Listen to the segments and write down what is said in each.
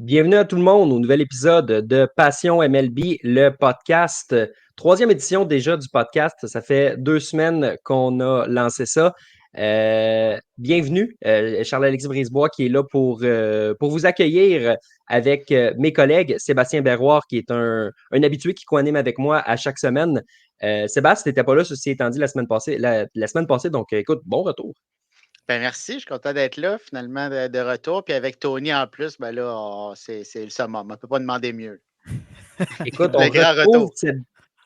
Bienvenue à tout le monde au nouvel épisode de Passion MLB, le podcast. Troisième édition déjà du podcast. Ça fait 2 semaines qu'on a lancé ça. Bienvenue, Charles-Alexis Brisebois qui est là pour vous accueillir avec mes collègues. Sébastien Berroir qui est un habitué qui co-anime avec moi à chaque semaine. Sébastien, tu n'étais pas là, ceci étant dit, la semaine passée. Donc, écoute, bon retour. Ben merci, je suis content d'être là, finalement, de retour. Puis avec Tony en plus, ben là, c'est le summum. On ne peut pas demander mieux. Écoute, Le grand retour.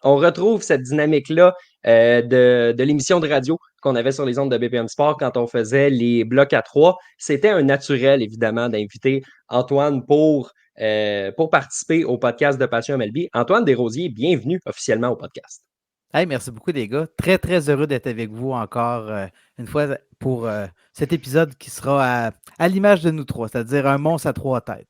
on retrouve cette dynamique-là de l'émission de radio qu'on avait sur les ondes de BPM Sport quand on faisait les blocs à trois. C'était un naturel, évidemment, d'inviter Antoine pour participer au podcast de Passion MLB. Antoine Desrosiers, bienvenue officiellement au podcast. Hey, merci beaucoup, les gars. Très, très heureux d'être avec vous encore une fois pour cet épisode qui sera à l'image de nous trois, c'est-à-dire un monstre à trois têtes.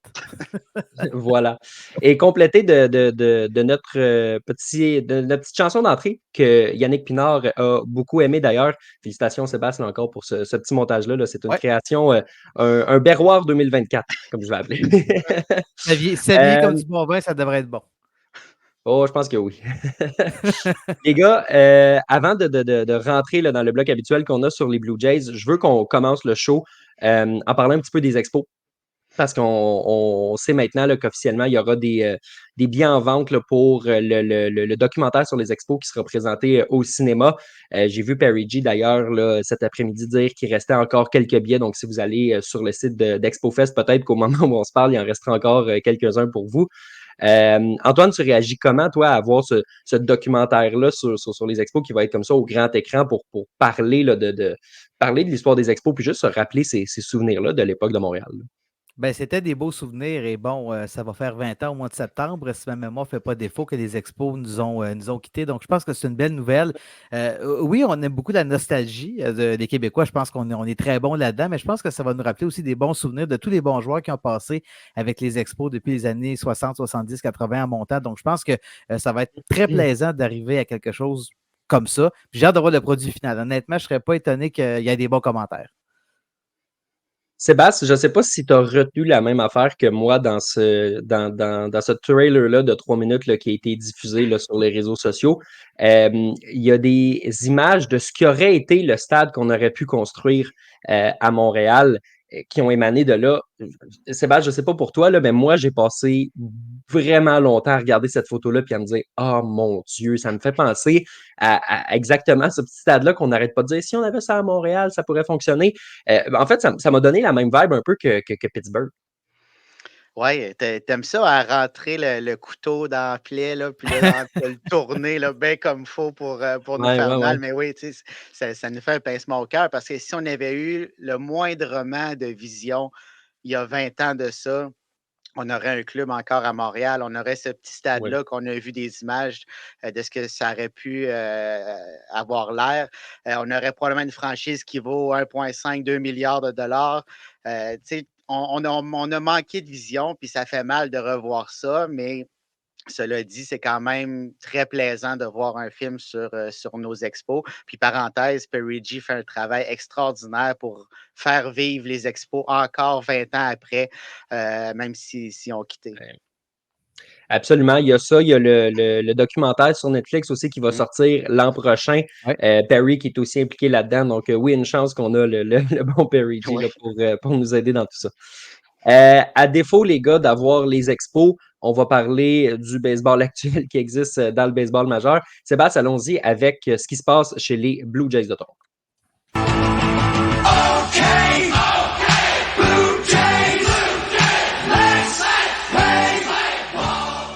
Voilà. Et complété de notre petite chanson d'entrée que Yannick Pinard a beaucoup aimé d'ailleurs. Félicitations, Sébastien, encore pour ce petit montage-là. Là. C'est une création, un berroir 2024, comme je vais appeler. Saviez comme du bon vin, ça devrait être bon. Oh, je pense que oui. Les gars, avant de rentrer là, dans le bloc habituel qu'on a sur les Blue Jays, je veux qu'on commence le show en parlant un petit peu des expos. Parce qu'on sait maintenant là, qu'officiellement, il y aura des billets en vente là, pour le documentaire sur les expos qui sera présenté au cinéma. J'ai vu Perry G d'ailleurs là, cet après-midi dire qu'il restait encore quelques billets. Donc, si vous allez sur le site d'ExpoFest, peut-être qu'au moment où on se parle, il en restera encore quelques-uns pour vous. Antoine, tu réagis comment, toi, à voir ce documentaire-là sur les expos qui va être comme ça au grand écran pour parler, là, parler de l'histoire des expos puis juste se rappeler ces souvenirs-là de l'époque de Montréal? Là. Ben, c'était des beaux souvenirs et bon, ça va faire 20 ans au mois de septembre, si ma mémoire ne fait pas défaut, que les expos nous ont quittés. Donc, je pense que c'est une belle nouvelle. Oui, on aime beaucoup la nostalgie des Québécois. Je pense qu'on est très bons là-dedans, mais je pense que ça va nous rappeler aussi des bons souvenirs de tous les bons joueurs qui ont passé avec les expos depuis les années 60, 70, 80 en montant. Donc, je pense que ça va être très plaisant d'arriver à quelque chose comme ça. Puis j'ai hâte de voir le produit final. Honnêtement, je ne serais pas étonné qu'il y ait des bons commentaires. Sébastien, je ne sais pas si tu as retenu la même affaire que moi dans ce trailer-là de 3 minutes là, qui a été diffusé là, sur les réseaux sociaux. Il y a des images de ce qui aurait été le stade qu'on aurait pu construire à Montréal qui ont émané de là. Sébastien, je ne sais pas pour toi, là, mais moi, j'ai passé vraiment longtemps à regarder cette photo-là et à me dire « Oh mon Dieu, ça me fait penser à exactement ce petit stade-là qu'on n'arrête pas de dire si on avait ça à Montréal, ça pourrait fonctionner. » En fait, ça m'a donné la même vibe un peu que Pittsburgh. Oui, t'aimes ça à rentrer le couteau dans la plaie, là, puis là, de le tourner là, bien comme il faut pour nous Ouais, faire ouais, ouais. mal. Mais oui, tu sais, ça nous fait un pincement au cœur parce que si on avait eu le moindrement de vision il y a 20 ans de ça, on aurait un club encore à Montréal, on aurait ce petit Oui. stade-là qu'on a vu des images de ce que ça aurait pu avoir l'air. On aurait probablement une franchise qui vaut 1,5-2 milliards de dollars. Tu sais, on a manqué de vision, puis ça fait mal de revoir ça, mais cela dit, c'est quand même très plaisant de voir un film sur nos expos. Puis, parenthèse, Perry G fait un travail extraordinaire pour faire vivre les expos encore 20 ans après, même si on quitté. Absolument. Il y a ça. Il y a le documentaire sur Netflix aussi qui va sortir l'an prochain. Ouais. Perry qui est aussi impliqué là-dedans. Donc, oui, une chance qu'on a le bon Perry G Oui. là, pour nous aider dans tout ça. À défaut, les gars, d'avoir les expos, on va parler du baseball actuel qui existe dans le baseball majeur. Sébastien, allons-y avec ce qui se passe chez les Blue Jays de Toronto. Okay, Blue Jays, let's play ball.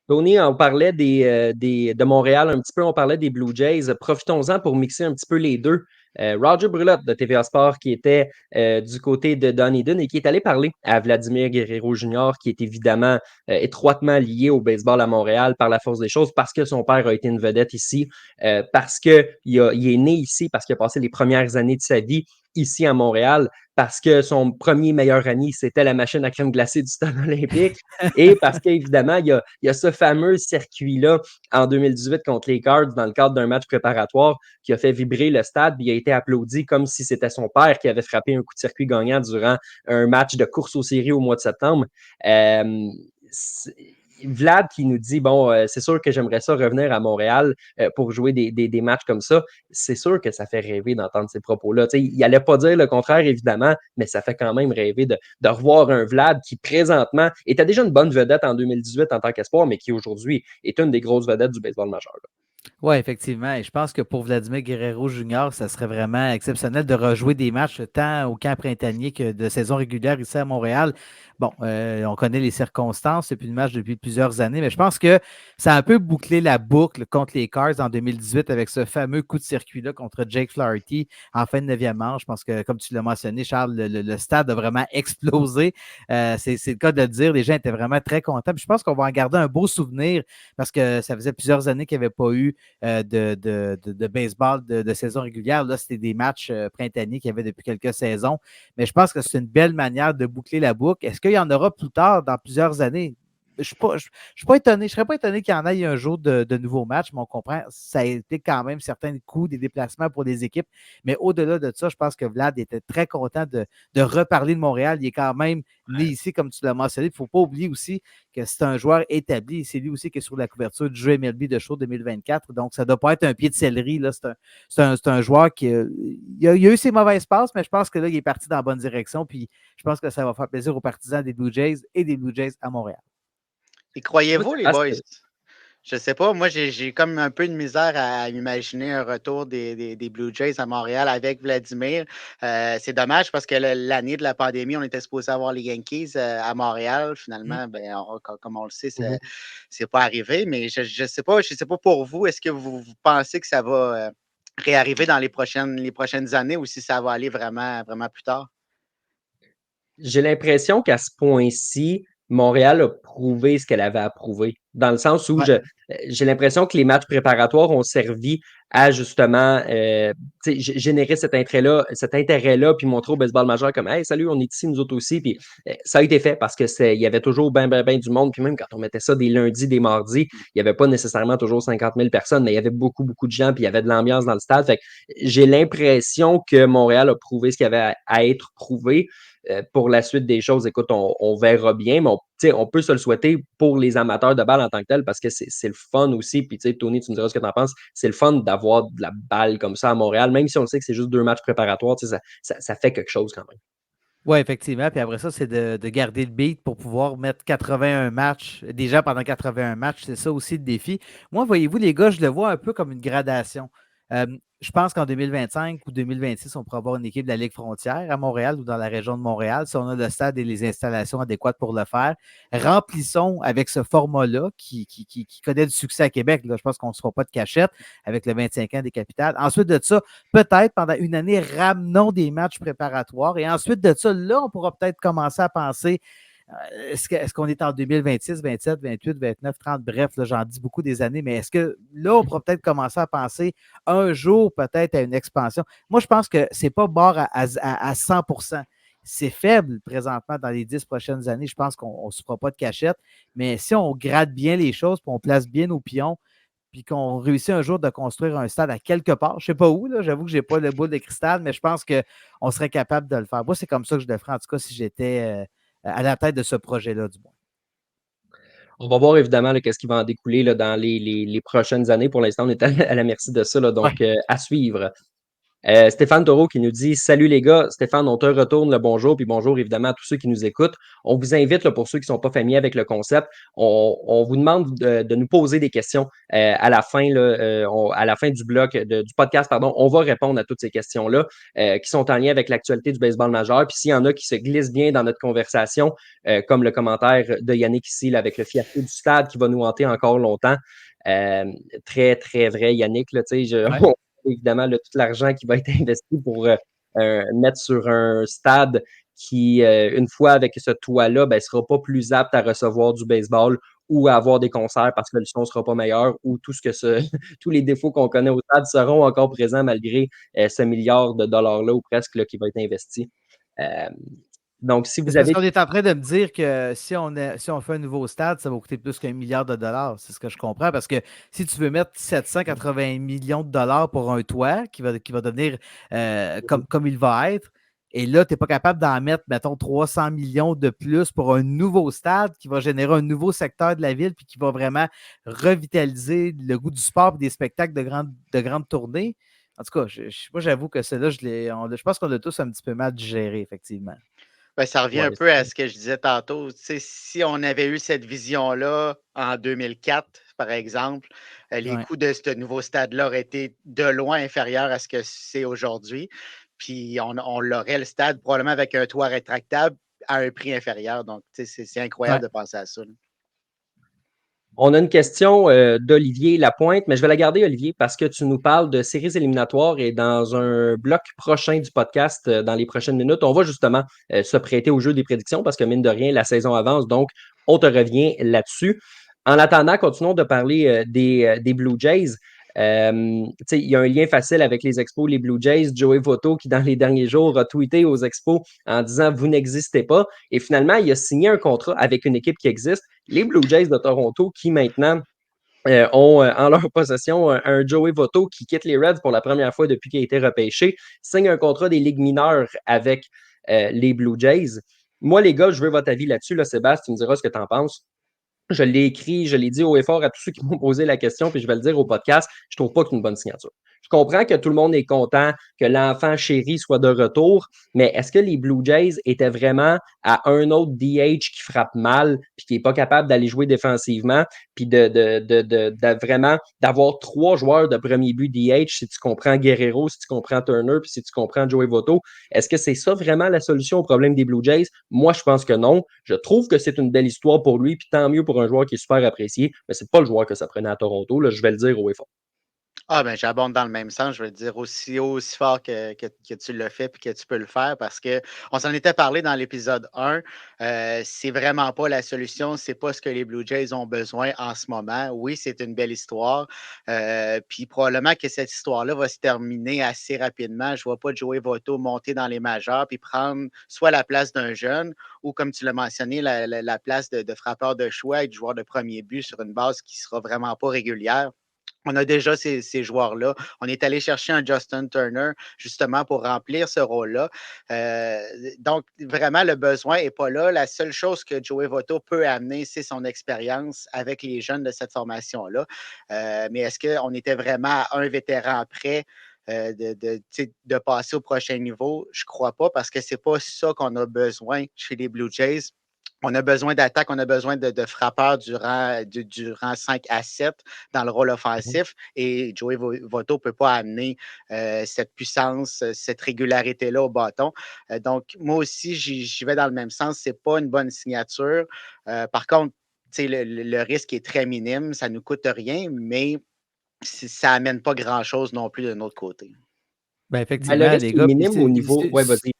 Tony, on parlait de Montréal un petit peu, on parlait des Blue Jays. Profitons-en pour mixer un petit peu les deux. Roger Brulotte de TVA Sport qui était du côté de Dunedin et qui est allé parler à Vladimir Guerrero Jr., qui est évidemment étroitement lié au baseball à Montréal par la force des choses, parce que son père a été une vedette ici, parce qu'il est né ici, parce qu'il a passé les premières années de sa vie ici à Montréal parce que son premier meilleur ami, c'était la machine à crème glacée du stade olympique et parce qu'évidemment, il y a ce fameux circuit-là en 2018 contre les Cards dans le cadre d'un match préparatoire qui a fait vibrer le stade, puis il a été applaudi comme si c'était son père qui avait frappé un coup de circuit gagnant durant un match de course aux séries au mois de septembre. Vlad qui nous dit bon, c'est sûr que j'aimerais ça revenir à Montréal pour jouer des matchs comme ça. C'est sûr que ça fait rêver d'entendre ces propos-là. T'sais, il n'allait pas dire le contraire, évidemment, mais ça fait quand même rêver de revoir un Vlad qui, présentement, était déjà une bonne vedette en 2018 en tant qu'espoir, mais qui aujourd'hui est une des grosses vedettes du baseball majeur. Oui, effectivement. Et je pense que pour Vladimir Guerrero Jr., ça serait vraiment exceptionnel de rejouer des matchs tant au camp printanier que de saison régulière ici à Montréal. Bon, on connaît les circonstances, c'est plus de match depuis plusieurs années, mais je pense que ça a un peu bouclé la boucle contre les Cards en 2018 avec ce fameux coup de circuit-là contre Jake Flaherty en fin de 9e manche. Je pense que, comme tu l'as mentionné, Charles, le stade a vraiment explosé. C'est le cas de le dire. Les gens étaient vraiment très contents. Puis je pense qu'on va en garder un beau souvenir parce que ça faisait plusieurs années qu'il n'y avait pas eu de baseball de saison régulière. Là, c'était des matchs printaniers qu'il y avait depuis quelques saisons. Mais je pense que c'est une belle manière de boucler la boucle. Est-ce qu'il y en aura plus tard, dans plusieurs années? Je suis pas étonné. Je ne serais pas étonné qu'il y en ait un jour de nouveaux matchs, mais on comprend, ça implique quand même certains coûts, des déplacements pour les équipes. Mais au-delà de ça, je pense que Vlad était très content de reparler de Montréal. Il est quand même né ici, comme tu l'as mentionné. Il ne faut pas oublier aussi que c'est un joueur établi. C'est lui aussi qui est sur la couverture du jeu MLB de Show 2024. Donc, ça ne doit pas être un pied de céleri. Là. C'est un joueur qui il a eu ses mauvaises passes, mais je pense que là, il est parti dans la bonne direction. Puis, je pense que ça va faire plaisir aux partisans des Blue Jays et des Blue Jays à Montréal. Et croyez-vous, les boys? Je sais pas, moi j'ai comme un peu de misère à imaginer un retour des Blue Jays à Montréal avec Vladimir. C'est dommage parce que l'année de la pandémie, on était supposé avoir les Yankees à Montréal. Finalement, comme on le sait, c'est pas arrivé. Mais je sais pas pour vous, est-ce que vous pensez que ça va réarriver dans les prochaines années ou si ça va aller vraiment, vraiment plus tard? J'ai l'impression qu'à ce point-ci, Montréal a prouvé ce qu'elle avait à prouver. Dans le sens où j'ai l'impression que les matchs préparatoires ont servi à justement générer cet intérêt-là, puis montrer au baseball majeur comme hey, salut, on est ici, nous autres aussi. Puis ça a été fait parce que il y avait toujours ben du monde. Puis même quand on mettait ça des lundis, des mardis, il n'y avait pas nécessairement toujours 50 000 personnes, mais il y avait beaucoup, beaucoup de gens, puis il y avait de l'ambiance dans le stade. Fait que j'ai l'impression que Montréal a prouvé ce qu'il y avait à être prouvé. Pour la suite des choses, écoute, on verra bien, mais on peut se le souhaiter pour les amateurs de balle en tant que tel parce que c'est le fun aussi. Puis, Tony, tu me diras ce que tu en penses. C'est le fun d'avoir de la balle comme ça à Montréal, même si on le sait que c'est juste 2 matchs préparatoires, ça fait quelque chose quand même. Oui, effectivement. Puis après ça, c'est de garder le beat pour pouvoir mettre 81 matchs, déjà pendant 81 matchs. C'est ça aussi le défi. Moi, voyez-vous, les gars, je le vois un peu comme une gradation. Je pense qu'en 2025 ou 2026, on pourra avoir une équipe de la Ligue frontière à Montréal ou dans la région de Montréal, si on a le stade et les installations adéquates pour le faire. Remplissons avec ce format-là qui connaît du succès à Québec. Là, je pense qu'on ne se fera pas de cachette avec le 25 ans des capitales. Ensuite de ça, peut-être pendant une année, ramenons des matchs préparatoires. Et ensuite de ça, là, on pourra peut-être commencer à penser est-ce qu'on est en 2026, 27, 28, 29, 30, bref, là, j'en dis beaucoup des années, mais est-ce que là, on pourra peut-être commencer à penser un jour peut-être à une expansion? Moi, je pense que ce n'est pas bord à 100%. C'est faible présentement dans les 10 prochaines années. Je pense qu'on ne se fera pas de cachette, mais si on gratte bien les choses, puis on place bien nos pions, puis qu'on réussit un jour de construire un stade à quelque part, je ne sais pas où, là, j'avoue que je n'ai pas le boule de cristal, mais je pense qu'on serait capable de le faire. Moi, c'est comme ça que je le ferais, en tout cas, si j'étais à la tête de ce projet-là, du moins. On va voir évidemment qu'est-ce qui va en découler là, dans les prochaines années. Pour l'instant, on est à la merci de ça, là, donc à suivre. Stéphane Taureau qui nous dit salut les gars, Stéphane, on te retourne le bonjour, puis bonjour évidemment à tous ceux qui nous écoutent. On vous invite, là, pour ceux qui ne sont pas familiers avec le concept, on vous demande de nous poser des questions à la fin, là, à la fin du bloc du podcast, pardon. On va répondre à toutes ces questions-là qui sont en lien avec l'actualité du baseball majeur. Puis s'il y en a qui se glissent bien dans notre conversation, comme le commentaire de Yannick ici là, avec le fierté du stade qui va nous hanter encore longtemps. Très, très vrai, Yannick. Là, évidemment, tout l'argent qui va être investi pour mettre sur un stade qui, une fois avec ce toit-là, ne sera pas plus apte à recevoir du baseball ou à avoir des concerts parce que le son ne sera pas meilleur ou tout ce que tous les défauts qu'on connaît au stade seront encore présents malgré ce milliard de dollars-là ou presque là, qui va être investi. Euh, donc, si C'est vous parce avez qu'on est en train de me dire que si on fait un nouveau stade, ça va coûter plus qu'1 milliard de dollars. C'est ce que je comprends. Parce que si tu veux mettre 780 millions de dollars pour un toit qui va devenir comme il va être, et là, tu n'es pas capable d'en mettre, mettons, 300 millions de plus pour un nouveau stade qui va générer un nouveau secteur de la ville puis qui va vraiment revitaliser le goût du sport et des spectacles de grandes tournées. En tout cas, moi, j'avoue que celle-là, je pense qu'on l'a tous un petit peu mal digéré, effectivement. Ben, ça revient un Ouais, peu à ce que je disais tantôt. Tu sais, si on avait eu cette vision-là en 2004, par exemple, les Ouais. coûts de ce nouveau stade-là auraient été de loin inférieurs à ce que c'est aujourd'hui. Puis on l'aurait, le stade, probablement avec un toit rétractable à un prix inférieur. Donc, tu sais, c'est incroyable Ouais. de penser à ça. on a une question d'Olivier Lapointe, mais je vais la garder, Olivier, parce que tu nous parles de séries éliminatoires et dans un bloc prochain du podcast, dans les prochaines minutes, on va justement se prêter au jeu des prédictions parce que mine de rien, la saison avance, donc on te revient là-dessus. En attendant, continuons de parler des Blue Jays. Il y a un lien facile avec les Expos, les Blue Jays. Joey Votto, qui dans les derniers jours a tweeté aux Expos en disant vous n'existez pas. Et finalement, il a signé un contrat avec une équipe qui existe, les Blue Jays de Toronto, qui maintenant ont en leur possession un Joey Votto qui quitte les Reds pour la première fois depuis qu'il a été repêché, signe un contrat des ligues mineures avec les Blue Jays. Moi, les gars, je veux votre avis là-dessus. Là, Sébastien, tu me diras ce que tu en penses. Je l'ai écrit, je l'ai dit haut et fort à tous ceux qui m'ont posé la question, puis je vais le dire au podcast, je trouve pas que c'est une bonne signature. Je comprends que tout le monde est content que l'enfant chéri soit de retour, mais est-ce que les Blue Jays étaient vraiment à un autre DH qui frappe mal, puis qui n'est pas capable d'aller jouer défensivement, puis de vraiment d'avoir 3 joueurs de premier but DH, si tu comprends Guerrero, si tu comprends Turner, puis si tu comprends Joey Votto, est-ce que c'est ça vraiment la solution au problème des Blue Jays? Moi, je pense que non. Je trouve que c'est une belle histoire pour lui, puis tant mieux pour un joueur qui est super apprécié, mais c'est pas le joueur que ça prenait à Toronto, là, je vais le dire haut et fort. Ah ben j'abonde dans le même sens, je veux dire aussi fort que tu le fais puis que tu peux le faire parce qu'on s'en était parlé dans l'épisode 1. C'est vraiment pas la solution, c'est pas ce que les Blue Jays ont besoin en ce moment. Oui, c'est une belle histoire. Puis probablement que cette histoire-là va se terminer assez rapidement. Je vois pas Joey Votto monter dans les majeurs puis prendre soit la place d'un jeune ou, comme tu l'as mentionné, la place de frappeur de choix et de joueur de premier but sur une base qui sera vraiment pas régulière. On a déjà ces joueurs-là. On est allé chercher un Justin Turner justement pour remplir ce rôle-là. Donc, vraiment, le besoin n'est pas là. La seule chose que Joey Votto peut amener, c'est son expérience avec les jeunes de cette formation-là. Mais est-ce qu'on était vraiment à un vétéran près de passer au prochain niveau? Je ne crois pas parce que ce n'est pas ça qu'on a besoin chez les Blue Jays. On a besoin d'attaque, on a besoin de frappeurs durant 5 à 7 dans le rôle offensif. Et Joey Votto ne peut pas amener cette puissance, cette régularité-là au bâton. Donc, moi aussi, j'y vais dans le même sens. Ce n'est pas une bonne signature. Par contre, le risque est très minime. Ça ne nous coûte rien, mais ça n'amène pas grand-chose non plus de notre côté. Ben Ben, le effectivement, risque les est gars. minime au niveau. Ouais, vas-y.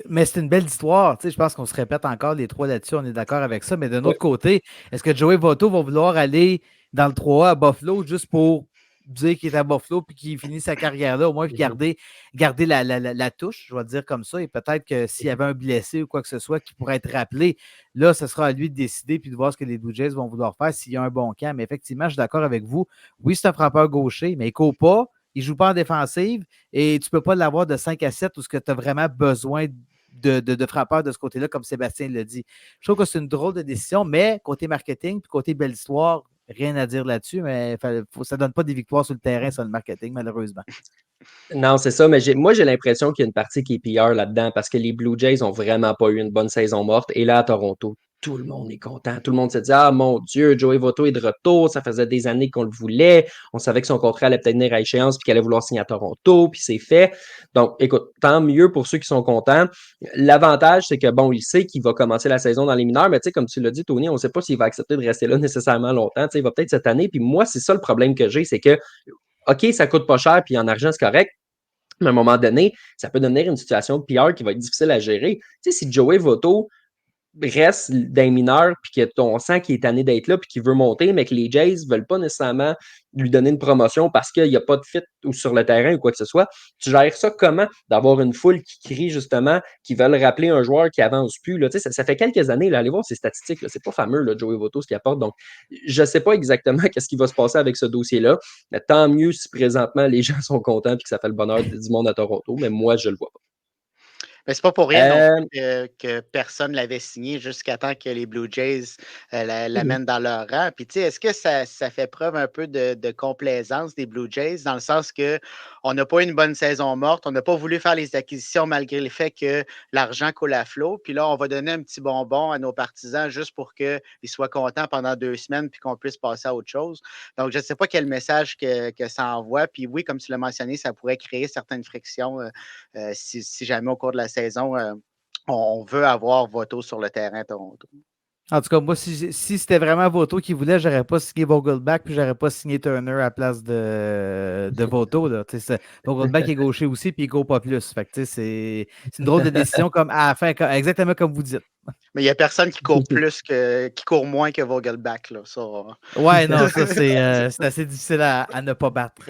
Mais c'est une belle histoire. Tu sais, je pense qu'on se répète encore les trois là-dessus. On est d'accord avec ça. Mais d'un Ouais. autre côté, est-ce que Joey Votto va vouloir aller dans le 3A à Buffalo juste pour dire qu'il est à Buffalo puis qu'il finit sa carrière là, au moins puis garder la touche, je vais dire comme ça. Et peut-être que s'il y avait un blessé ou quoi que ce soit qui pourrait être rappelé, là, ce sera à lui de décider puis de voir ce que les Blue Jays vont vouloir faire s'il y a un bon camp. Mais effectivement, je suis d'accord avec vous. Oui, c'est un frappeur gaucher, mais il ne court pas. Il ne joue pas en défensive et tu ne peux pas l'avoir de 5 à 7 où ce que tu as vraiment besoin de frappeurs de ce côté-là, comme Sébastien l'a dit. Je trouve que c'est une drôle de décision, mais côté marketing puis côté belle histoire, rien à dire là-dessus, mais ça ne donne pas des victoires sur le terrain, sur le marketing, malheureusement. Non, c'est ça, mais moi, j'ai l'impression qu'il y a une partie qui est PR là-dedans parce que les Blue Jays ont vraiment pas eu une bonne saison morte. Et là, à Toronto, tout le monde est content. Tout le monde se dit ah mon Dieu, Joey Votto est de retour. Ça faisait des années qu'on le voulait. On savait que son contrat allait peut-être venir à échéance puis qu'il allait vouloir signer à Toronto, puis c'est fait. Donc, écoute, tant mieux pour ceux qui sont contents. L'avantage, c'est que bon, il sait qu'il va commencer la saison dans les mineurs, mais tu sais, comme tu l'as dit, Tony, on ne sait pas s'il va accepter de rester là nécessairement longtemps. Tu sais, il va peut-être cette année. Puis moi, c'est ça le problème que j'ai, c'est que OK, ça coûte pas cher, puis en argent, c'est correct. Mais à un moment donné, ça peut devenir une situation de PR qui va être difficile à gérer. Tu sais, si Joey Votto reste d'un mineur, puis qu'on sent qu'il est tanné d'être là, puis qu'il veut monter, mais que les Jays ne veulent pas nécessairement lui donner une promotion parce qu'il n'y a pas de fit ou sur le terrain ou quoi que ce soit. Tu gères ça comment? D'avoir une foule qui crie justement, qui veulent rappeler un joueur qui avance plus. Là. Ça fait quelques années, là, allez voir ces statistiques. Là. C'est pas fameux, là, Joey Votto, ce qu'il apporte. Donc, je ne sais pas exactement qu'est-ce qui va se passer avec ce dossier-là. Mais tant mieux si présentement les gens sont contents et que ça fait le bonheur du monde à Toronto, mais moi, je le vois pas. Mais c'est pas pour rien non plus que personne ne l'avait signé jusqu'à temps que les Blue Jays l'amènent dans leur rang. Puis, tu sais, est-ce que ça fait preuve un peu de complaisance des Blue Jays dans le sens qu'on n'a pas eu une bonne saison morte, on n'a pas voulu faire les acquisitions malgré le fait que l'argent coule à flot. Puis là, on va donner un petit bonbon à nos partisans juste pour qu'ils soient contents pendant 2 semaines puis qu'on puisse passer à autre chose. Donc, je ne sais pas quel message que ça envoie. Puis oui, comme tu l'as mentionné, ça pourrait créer certaines frictions si jamais au cours de la saison, on veut avoir Votto sur le terrain à Toronto. En tout cas, moi, si c'était vraiment Votto qui voulait, j'aurais pas signé Vogelbach, puis j'aurais pas signé Turner à la place de Votto. Là. Vogelbach est gaucher aussi, puis il ne court pas plus. Fait que, c'est une drôle de décision comme à la fin, exactement comme vous dites. Mais il n'y a personne qui court qui court moins que Vogelbach. Là, ça. Ouais, non, ça, c'est assez difficile à ne pas battre.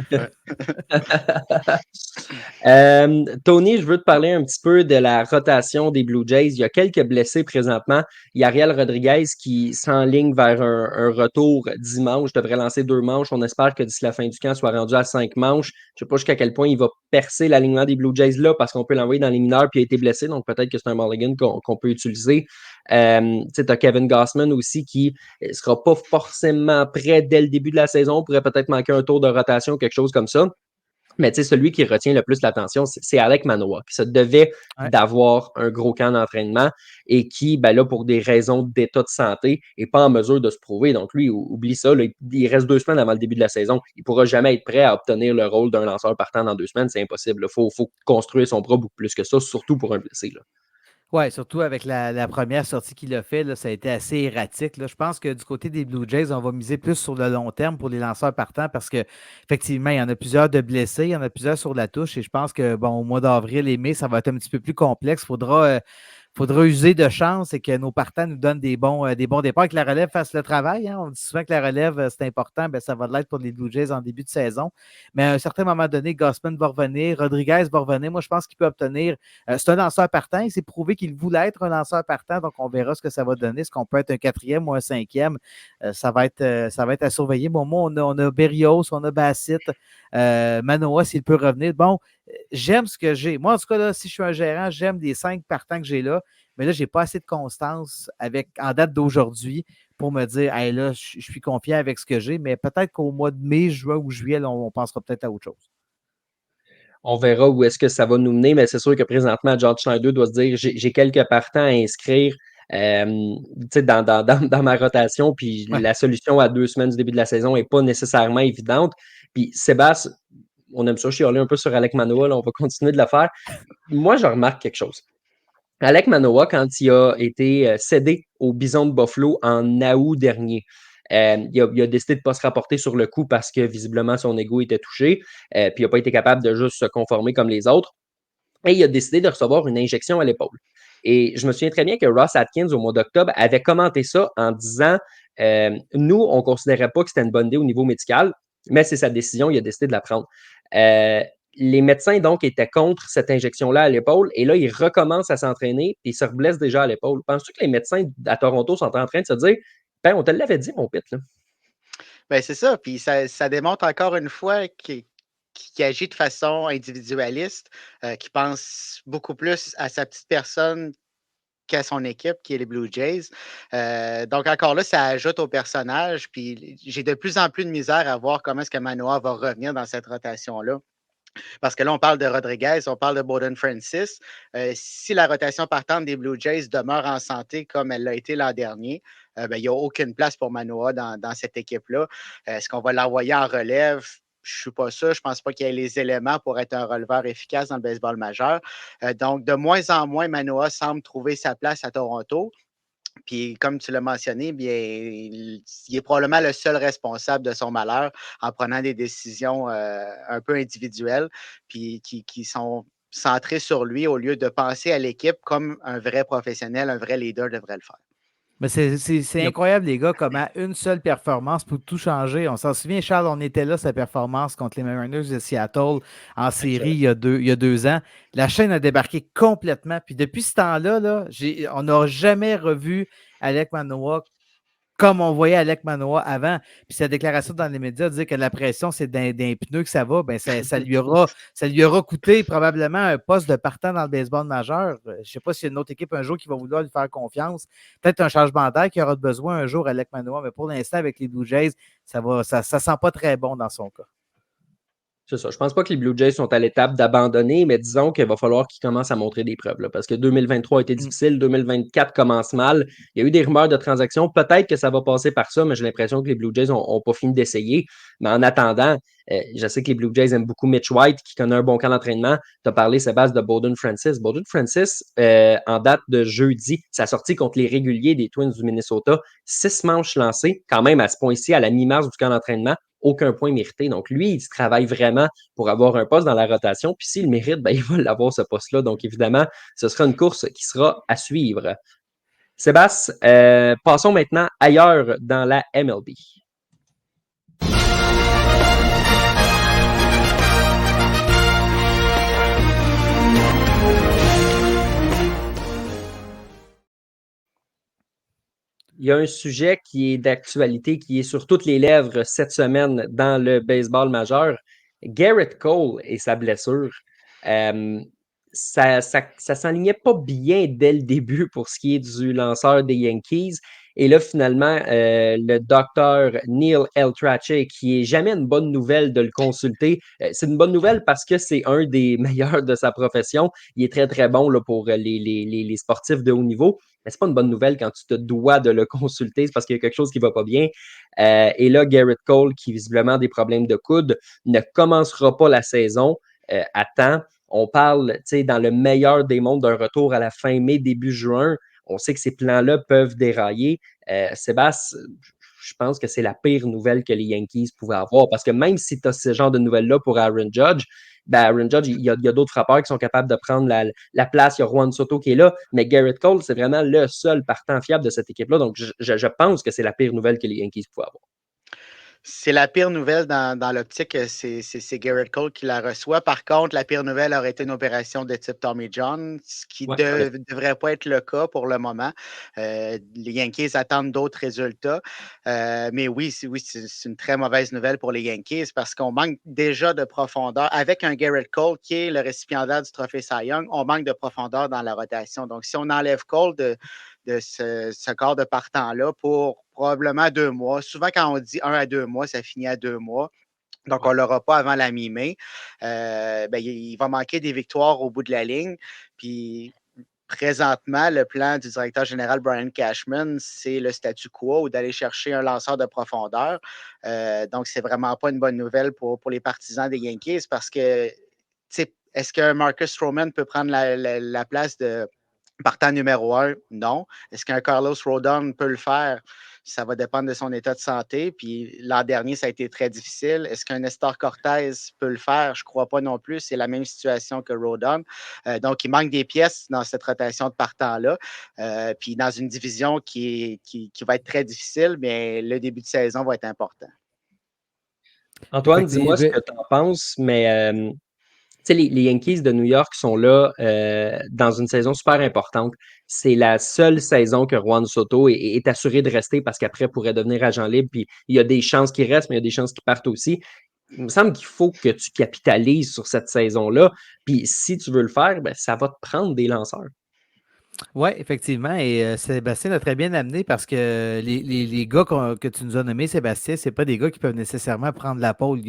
Tony, je veux te parler un petit peu de la rotation des Blue Jays. Il y a quelques blessés présentement. Il y a Ariel Rodriguez qui s'enligne vers un retour dimanche, devrait lancer 2 manches. On espère que d'ici la fin du camp, il soit rendu à 5 manches. Je ne sais pas jusqu'à quel point il va percer l'alignement des Blue Jays là parce qu'on peut l'envoyer dans les mineurs puis il a été blessé. Donc peut-être que c'est un mulligan qu'on peut utiliser. Tu as Kevin Gausman aussi qui ne sera pas forcément prêt dès le début de la saison. On pourrait peut-être manquer un tour de rotation, quelque chose comme ça. Mais tu sais, celui qui retient le plus l'attention, c'est Alek Manoah, qui se devait d'avoir un gros camp d'entraînement et qui, ben là, pour des raisons d'état de santé, n'est pas en mesure de se prouver. Donc, lui, oublie ça. Là, il reste 2 semaines avant le début de la saison. Il ne pourra jamais être prêt à obtenir le rôle d'un lanceur partant dans 2 semaines. C'est impossible. Il faut construire son bras beaucoup plus que ça, surtout pour un blessé. Là. Oui, surtout avec la première sortie qu'il a fait, là, ça a été assez erratique. Là. Je pense que du côté des Blue Jays, on va miser plus sur le long terme pour les lanceurs partants parce qu'effectivement, il y en a plusieurs de blessés, il y en a plusieurs sur la touche et je pense que bon, au mois d'avril et mai, ça va être un petit peu plus complexe. Faudra user de chance et que nos partants nous donnent des bons départs et que la relève fasse le travail. Hein. On dit souvent que la relève, c'est important. Bien, ça va l'être pour les Blue Jays en début de saison. Mais à un certain moment donné, Gausman va revenir, Rodriguez va revenir. Moi, je pense qu'il peut obtenir. C'est un lanceur partant. Il s'est prouvé qu'il voulait être un lanceur partant. Donc, on verra ce que ça va donner. Est-ce qu'on peut être un 4e ou un 5e? Ça va être à surveiller. Bon, moi, on a Berrios, on a Bassett, Manoah, s'il peut revenir. Bon, j'aime ce que j'ai. Moi, en tout cas, là, si je suis un gérant, j'aime les 5 partants que j'ai là. Mais là, je n'ai pas assez de constance en date d'aujourd'hui pour me dire, hey, là, je suis confiant avec ce que j'ai. Mais peut-être qu'au mois de mai, juin ou juillet, là, on pensera peut-être à autre chose. On verra où est-ce que ça va nous mener, mais c'est sûr que présentement, George Schneider doit se dire j'ai quelques partants à inscrire dans ma rotation, puis la solution à 2 semaines du début de la saison n'est pas nécessairement évidente. Puis Sébastien, on aime ça chialer un peu sur Alek Manoah, là, on va continuer de le faire. Moi, je remarque quelque chose. Alek Manoah, quand il a été cédé au Bison de Buffalo en août dernier, il a décidé de ne pas se rapporter sur le coup parce que visiblement son ego était touché, puis il n'a pas été capable de juste se conformer comme les autres. Et il a décidé de recevoir une injection à l'épaule. Et je me souviens très bien que Ross Atkins, au mois d'octobre, avait commenté ça en disant nous, on ne considérait pas que c'était une bonne idée au niveau médical, mais c'est sa décision, il a décidé de la prendre. Les médecins, donc, étaient contre cette injection-là à l'épaule, et là, il recommence à s'entraîner, et il se reblesse déjà à l'épaule. Penses-tu que les médecins à Toronto sont en train de se dire ben, on te l'avait dit, mon pit, là? Ben, c'est ça. Puis ça démontre encore une fois qu'il agit de façon individualiste, qui pense beaucoup plus à sa petite personne qu'à son équipe, qui est les Blue Jays. Donc, encore là, ça ajoute au personnage. Puis j'ai de plus en plus de misère à voir comment est-ce que Manoah va revenir dans cette rotation-là. Parce que là, on parle de Rodriguez, on parle de Bowden Francis. Si la rotation partante des Blue Jays demeure en santé comme elle l'a été l'an dernier, il n'y a aucune place pour Manoah dans cette équipe-là. Est-ce qu'on va l'envoyer en relève? Je ne suis pas sûr. Je ne pense pas qu'il y ait les éléments pour être un releveur efficace dans le baseball majeur. Donc, de moins en moins, Manoah semble trouver sa place à Toronto. Puis, comme tu l'as mentionné, bien, il est probablement le seul responsable de son malheur en prenant des décisions un peu individuelles, puis qui sont centré sur lui au lieu de penser à l'équipe comme un vrai professionnel, un vrai leader devrait le faire. Mais c'est incroyable, les gars, comment une seule performance peut tout changer. On s'en souvient, Charles, on était là, sa performance contre les Mariners de Seattle en série il y a 2 ans. La chaîne a débarqué complètement. Puis depuis ce temps-là, là, on n'a jamais revu Alek Manoah comme on voyait Alek Manoah avant. Puis sa déclaration dans les médias disait que la pression, c'est d'un pneu que ça va. Ben ça lui aura coûté probablement un poste de partant dans le baseball majeur. Je ne sais pas s'il y a une autre équipe un jour qui va vouloir lui faire confiance. Peut-être un changement d'air qui aura besoin un jour Alek Manoah, mais pour l'instant, avec les Blue Jays, ça sent pas très bon dans son cas. C'est ça. Je pense pas que les Blue Jays sont à l'étape d'abandonner, mais disons qu'il va falloir qu'ils commencent à montrer des preuves. Là, parce que 2023 a été difficile, 2024 commence mal. Il y a eu des rumeurs de transactions. Peut-être que ça va passer par ça, mais j'ai l'impression que les Blue Jays n'ont pas fini d'essayer. Mais en attendant, je sais que les Blue Jays aiment beaucoup Mitch White, qui connaît un bon camp d'entraînement. Tu as parlé, Sébastien, de Bowden Francis. Bowden Francis, en date de jeudi, sa sortie contre les réguliers des Twins du Minnesota, 6 manches lancées, quand même à ce point-ci, à la mi-mars du camp d'entraînement. Aucun point mérité. Donc, lui, il travaille vraiment pour avoir un poste dans la rotation. Puis s'il le mérite, ben, il va l'avoir ce poste-là. Donc, évidemment, ce sera une course qui sera à suivre. Sébastien, passons maintenant ailleurs dans la MLB. Il y a un sujet qui est d'actualité, qui est sur toutes les lèvres cette semaine dans le baseball majeur. Garrett Cole et sa blessure. Ça s'enlignait pas bien dès le début pour ce qui est du lanceur des Yankees. Et là, finalement, le docteur Neil Eltrache, qui est jamais une bonne nouvelle de le consulter, c'est une bonne nouvelle parce que c'est un des meilleurs de sa profession. Il est très, très bon là, pour les sportifs de haut niveau. Mais c'est pas une bonne nouvelle quand tu te dois de le consulter, c'est parce qu'il y a quelque chose qui va pas bien. Et là, Garrett Cole, qui visiblement a des problèmes de coude, ne commencera pas la saison à temps. On parle, tu sais, dans le meilleur des mondes, d'un retour à la fin mai, début juin. On sait que ces plans-là peuvent dérailler. Sébastien, je pense que c'est la pire nouvelle que les Yankees pouvaient avoir. Parce que même si tu as ce genre de nouvelles-là pour Aaron Judge, ben Aaron Judge, il y a d'autres frappeurs qui sont capables de prendre la place. Il y a Juan Soto qui est là. Mais Garrett Cole, c'est vraiment le seul partant fiable de cette équipe-là. Donc, je pense que c'est la pire nouvelle que les Yankees pouvaient avoir. C'est la pire nouvelle dans l'optique, c'est Garrett Cole qui la reçoit. Par contre, la pire nouvelle aurait été une opération de type Tommy John, ce qui ne devrait pas être le cas pour le moment. Les Yankees attendent d'autres résultats. Mais oui, c'est une très mauvaise nouvelle pour les Yankees parce qu'on manque déjà de profondeur. Avec un Garrett Cole qui est le récipiendaire du trophée Cy Young, on manque de profondeur dans la rotation. Donc, si on enlève Cole de ce corps de partant-là pour probablement 2 mois. Souvent, quand on dit 1 à 2 mois, ça finit à 2 mois. Donc, on ne l'aura pas avant la mi-mai. Il va manquer des victoires au bout de la ligne. Puis, présentement, le plan du directeur général Brian Cashman, c'est le statu quo ou d'aller chercher un lanceur de profondeur. Donc, c'est vraiment pas une bonne nouvelle pour les partisans des Yankees parce que, est-ce que Marcus Stroman peut prendre la place de partant numéro 1? Non. Est-ce qu'un Carlos Rodon peut le faire? Ça va dépendre de son état de santé. Puis l'an dernier, ça a été très difficile. Est-ce qu'un Nestor Cortez peut le faire? Je ne crois pas non plus. C'est la même situation que Rodon. Donc, il manque des pièces dans cette rotation de partant-là. Puis dans une division qui va être très difficile, mais le début de saison va être important. Antoine, dis-moi ce que tu en penses, mais tu sais, les Yankees de New York sont là dans une saison super importante. C'est la seule saison que Juan Soto est assuré de rester parce qu'après, il pourrait devenir agent libre. Puis il y a des chances qu'il reste, mais il y a des chances qu'il parte aussi. Il me semble qu'il faut que tu capitalises sur cette saison-là. Puis si tu veux le faire, ben, ça va te prendre des lanceurs. Oui, effectivement. Et Sébastien l'a très bien amené parce que les gars que tu nous as nommés, Sébastien, ce pas des gars qui peuvent nécessairement prendre la pôle.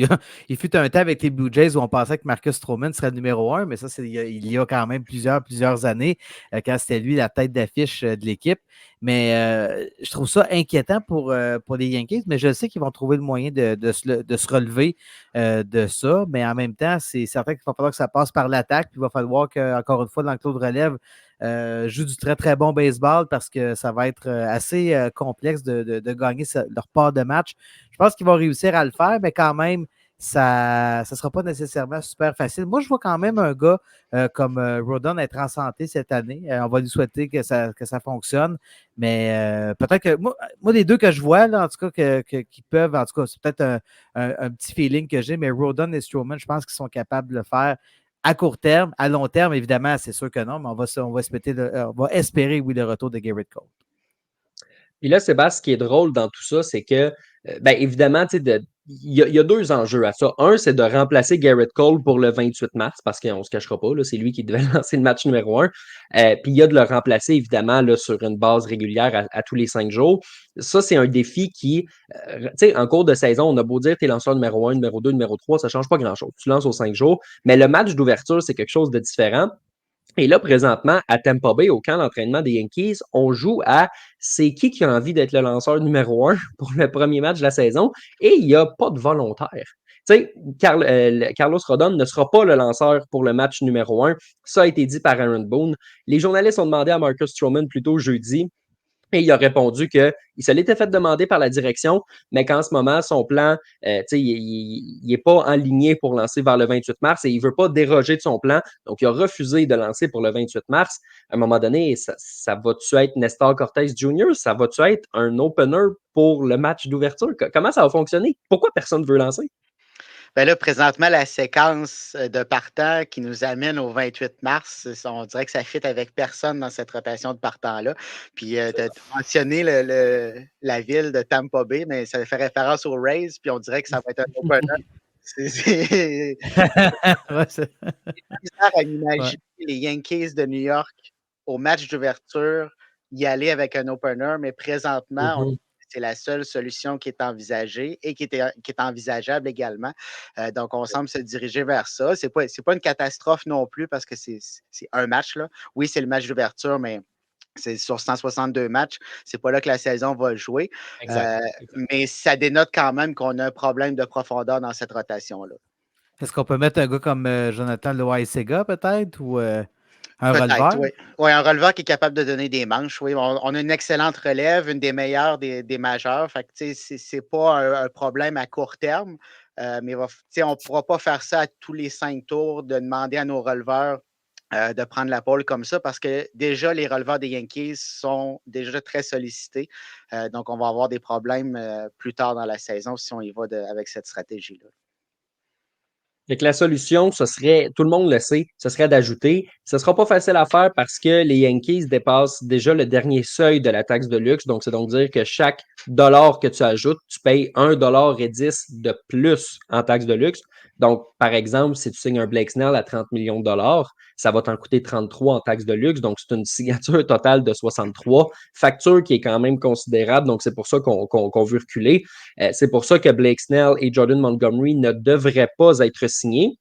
Il fut un temps avec les Blue Jays où on pensait que Marcus Stroman serait le numéro 1, mais ça, il y a quand même plusieurs années, quand c'était lui la tête d'affiche de l'équipe. Mais je trouve ça inquiétant pour les Yankees, mais je sais qu'ils vont trouver le moyen de se relever de ça. Mais en même temps, c'est certain qu'il va falloir que ça passe par l'attaque. Puis il va falloir qu'encore une fois, l'enclos de relève joue du très, très bon baseball parce que ça va être assez complexe de gagner leur part de match. Je pense qu'ils vont réussir à le faire, mais quand même, ça ne sera pas nécessairement super facile. Moi, je vois quand même un gars comme Rodon être en santé cette année. On va lui souhaiter que ça fonctionne. Mais peut-être que moi, les deux que je vois, là, en tout cas, qui peuvent, en tout cas, c'est peut-être un petit feeling que j'ai, mais Rodon et Strowman, je pense qu'ils sont capables de le faire à court terme. À long terme, évidemment, c'est sûr que non, mais on va espérer, oui, le retour de Garrett Cole. Puis là, Sébastien, ce qui est drôle dans tout ça, c'est que, ben, évidemment, tu sais, il y a deux enjeux à ça. Un, c'est de remplacer Garrett Cole pour le 28 mars, parce qu'on ne se cachera pas, là, c'est lui qui devait lancer le match numéro 1. Puis il y a de le remplacer, évidemment, là, sur une base régulière à tous les 5 jours. Ça, c'est un défi qui, tu sais, en cours de saison, on a beau dire, t'es lanceur numéro 1, numéro 2, numéro 3, ça ne change pas grand-chose. Tu lances aux 5 jours. Mais le match d'ouverture, c'est quelque chose de différent. Et là, présentement, à Tampa Bay, au camp d'entraînement des Yankees, on joue à c'est qui a envie d'être le lanceur numéro 1 pour le premier match de la saison et il n'y a pas de volontaire. Tu sais, Carlos Rodon ne sera pas le lanceur pour le match numéro 1. Ça a été dit par Aaron Boone. Les journalistes ont demandé à Marcus Stroman plus tôt jeudi. Et il a répondu qu'il se l'était fait demander par la direction, mais qu'en ce moment, son plan, il n'est pas aligné pour lancer vers le 28 mars et il ne veut pas déroger de son plan. Donc, il a refusé de lancer pour le 28 mars. À un moment donné, ça va-tu être Nestor Cortés Jr.? Ça va-tu être un opener pour le match d'ouverture? Comment ça va fonctionner? Pourquoi personne ne veut lancer? Ben là, présentement, la séquence de partant qui nous amène au 28 mars, on dirait que ça fit avec personne dans cette rotation de partant-là. Puis, tu as mentionné la ville de Tampa Bay, mais ça fait référence aux Rays, puis on dirait que ça va être un opener. C'est Ouais, bizarre à ouais. imaginer les Yankees de New York au match d'ouverture y aller avec un opener, mais présentement, Mhm. c'est la seule solution qui est envisagée et qui est envisageable également. Donc, on semble se diriger vers ça. C'est pas une catastrophe non plus parce que c'est un match, là. Oui, c'est le match d'ouverture, mais c'est sur 162 matchs. C'est pas là que la saison va jouer. Exact. Euh, Exact. mais ça dénote quand même qu'on a un problème de profondeur dans cette rotation-là. Est-ce qu'on peut mettre un gars comme Jonathan Loaisiga, peut-être, ou un Peut-être, releveur? oui. Oui, un releveur qui est capable de donner des manches, oui. On a une excellente relève, une des meilleures des majeurs. Fait que, tu sais, c'est pas un problème à court terme, mais tu sais, on ne pourra pas faire ça à tous les 5 tours, de demander à nos releveurs de prendre la pole comme ça, parce que déjà, les releveurs des Yankees sont déjà très sollicités. Donc, on va avoir des problèmes plus tard dans la saison si on y va avec cette stratégie-là. Fait que la solution, ce serait, tout le monde le sait, ce serait d'ajouter. Ce ne sera pas facile à faire parce que les Yankees dépassent déjà le dernier seuil de la taxe de luxe. Donc, c'est donc dire que chaque dollar que tu ajoutes, tu payes 1,10 $ de plus en taxe de luxe. Donc, par exemple, si tu signes un Blake Snell à 30 millions de dollars, ça va t'en coûter 33 en taxe de luxe. Donc, c'est une signature totale de 63. Facture qui est quand même considérable. Donc, c'est pour ça qu'on veut reculer. C'est pour ça que Blake Snell et Jordan Montgomery ne devraient pas être signés.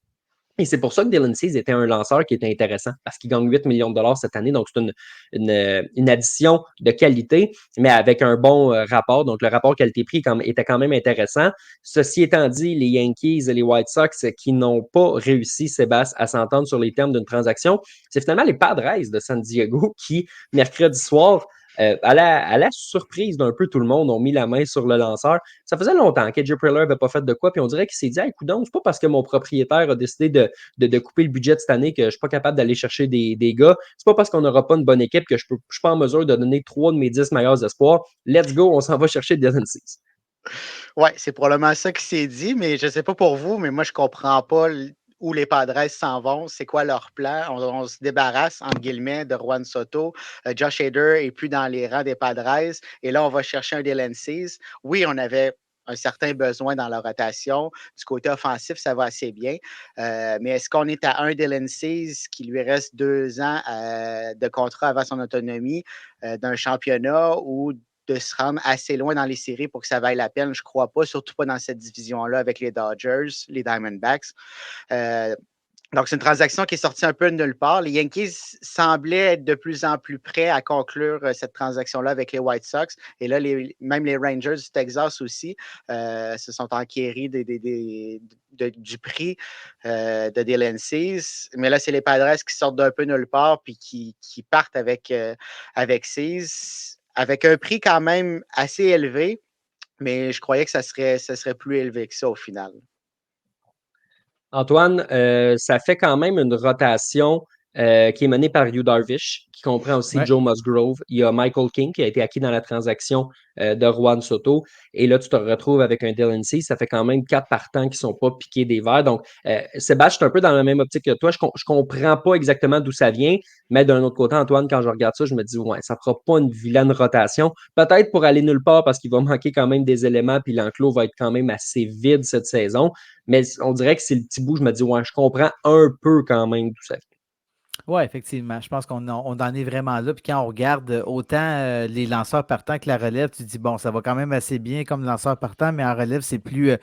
Et c'est pour ça que Dylan Cease était un lanceur qui était intéressant parce qu'il gagne 8 millions de dollars cette année. Donc, c'est une addition de qualité, mais avec un bon rapport. Donc, le rapport qualité-prix était quand même intéressant. Ceci étant dit, les Yankees et les White Sox qui n'ont pas réussi, Sébastien, à s'entendre sur les termes d'une transaction, c'est finalement les Padres de San Diego qui, mercredi soir, à la surprise d'un peu tout le monde, ont mis la main sur le lanceur. Ça faisait longtemps qu'AJ Preller n'avait pas fait de quoi, puis on dirait qu'il s'est dit, hey, coudonc, c'est pas parce que mon propriétaire a décidé de couper le budget de cette année que je suis pas capable d'aller chercher des gars. C'est pas parce qu'on n'aura pas une bonne équipe que je suis pas en mesure de donner 3 de mes 10 meilleurs espoirs. Let's go, on s'en va chercher Dylan Cease. Oui, c'est probablement ça qui s'est dit, mais je ne sais pas pour vous, mais moi, je ne comprends pas où les Padres s'en vont, c'est quoi leur plan. On se débarrasse, entre guillemets, de Juan Soto. Josh Hader n'est plus dans les rangs des Padres. Et là, on va chercher un Dylan Cease. Oui, on avait un certain besoin dans la rotation. Du côté offensif, ça va assez bien. Mais est-ce qu'on est à un Dylan Cease qui lui reste 2 ans de contrat avant son autonomie d'un championnat ou de se rendre assez loin dans les séries pour que ça vaille la peine? Je ne crois pas, surtout pas dans cette division-là avec les Dodgers, les Diamondbacks. Euh, donc, c'est une transaction qui est sortie un peu de nulle part. Les Yankees semblaient être de plus en plus prêts à conclure cette transaction-là avec les White Sox. Et là, même les Rangers du Texas aussi se sont enquéris du prix de Dylan Cease. Mais là, c'est les Padres qui sortent d'un peu nulle part puis qui partent avec Cease, avec un prix quand même assez élevé. Mais je croyais que ça serait plus élevé que ça au final. Antoine, ça fait quand même une rotation qui est menée par Yu Darvish, qui comprend aussi Ouais. Joe Musgrove. Il y a Michael King qui a été acquis dans la transaction de Juan Soto. Et là, tu te retrouves avec un Dylan Cease. Ça fait quand même 4 partants qui ne sont pas piqués des verres. Donc, Sébastien, je suis un peu dans la même optique que toi. Je comprends pas exactement d'où ça vient. Mais d'un autre côté, Antoine, quand je regarde ça, je me dis, ouais, ça fera pas une vilaine rotation. Peut-être pour aller nulle part parce qu'il va manquer quand même des éléments. Puis l'enclos va être quand même assez vide cette saison. Mais on dirait que c'est le petit bout, je me dis, ouais, je comprends un peu quand même d'où ça vient. Oui, effectivement. Je pense on en est vraiment là. Puis quand on regarde autant les lanceurs partants que la relève, tu te dis, bon, ça va quand même assez bien comme lanceur partant, mais en relève, c'est plus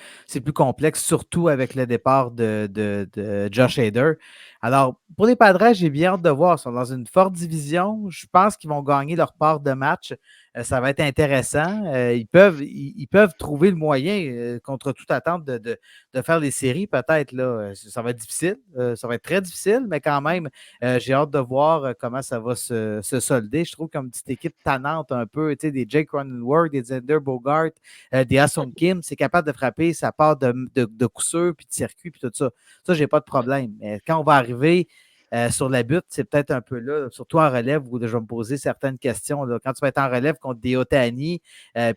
complexe, surtout avec le départ de Josh Hader. Alors, pour les Padres, j'ai bien hâte de voir. Ils sont dans une forte division. Je pense qu'ils vont gagner leur part de match. Ça va être intéressant. Ils peuvent trouver le moyen, contre toute attente, de faire des séries, peut-être. Là. Ça va être difficile. Ça va être très difficile, mais quand même. J'ai hâte de voir comment ça va se solder. Je trouve comme une petite équipe tannante un peu, tu sais, des Jake Cronenworth, des Xander Bogart, des Ha-Seong Kim, c'est capable de frapper, ça part de coup sûr, puis de circuit, puis tout ça. Ça, j'ai pas de problème. Mais quand on va arriver sur la butte, c'est peut-être un peu là, surtout en relève, où je vais me poser certaines questions. Là. Quand tu vas être en relève contre des Otani,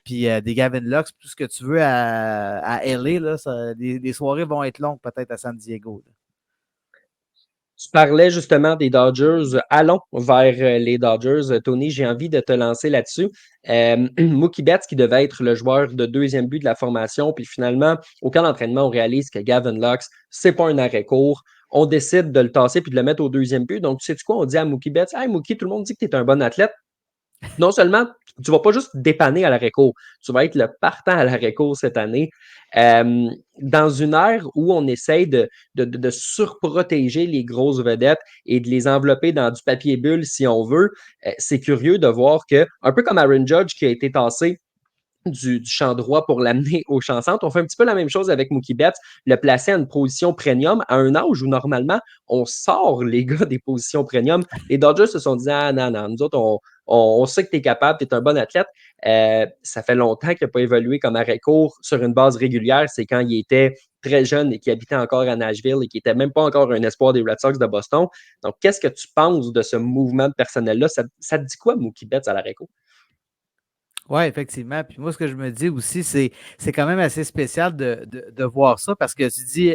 puis des Gavin Lux, tout ce que tu veux à LA, là, les soirées vont être longues peut-être à San Diego. Là. Tu parlais justement des Dodgers. Allons vers les Dodgers. Tony, j'ai envie de te lancer là-dessus. Mookie Betts, qui devait être le joueur de deuxième but de la formation, puis finalement, au camp d'entraînement, on réalise que Gavin Lux, c'est pas un arrêt court. On décide de le tasser puis de le mettre au deuxième but. Donc, tu sais quoi? On dit à Mookie Betts, hey Mookie, tout le monde dit que tu es un bon athlète. Non seulement tu ne vas pas juste dépanner à l'arrêt-court, tu vas être le partant à l'arrêt-court cette année. Dans une ère où on essaye de surprotéger les grosses vedettes et de les envelopper dans du papier bulle, si on veut, c'est curieux de voir que, un peu comme Aaron Judge qui a été tassé du champ droit pour l'amener au champ centre. On fait un petit peu la même chose avec Mookie Betts, le placer à une position premium à un âge où normalement on sort les gars des positions premium. Les Dodgers se sont dit ah non, non, nous autres, on sait que tu es capable, tu es un bon athlète. Ça fait longtemps qu'il n'a pas évolué comme arrêt court sur une base régulière. C'est quand il était très jeune et qui habitait encore à Nashville et qui n'était même pas encore un espoir des Red Sox de Boston. Donc, qu'est-ce que tu penses de ce mouvement de personnel-là? Ça te dit quoi, Mookie Betts, à l'arrêt court? Oui, effectivement. Puis moi, ce que je me dis aussi, c'est quand même assez spécial de voir ça parce que tu dis,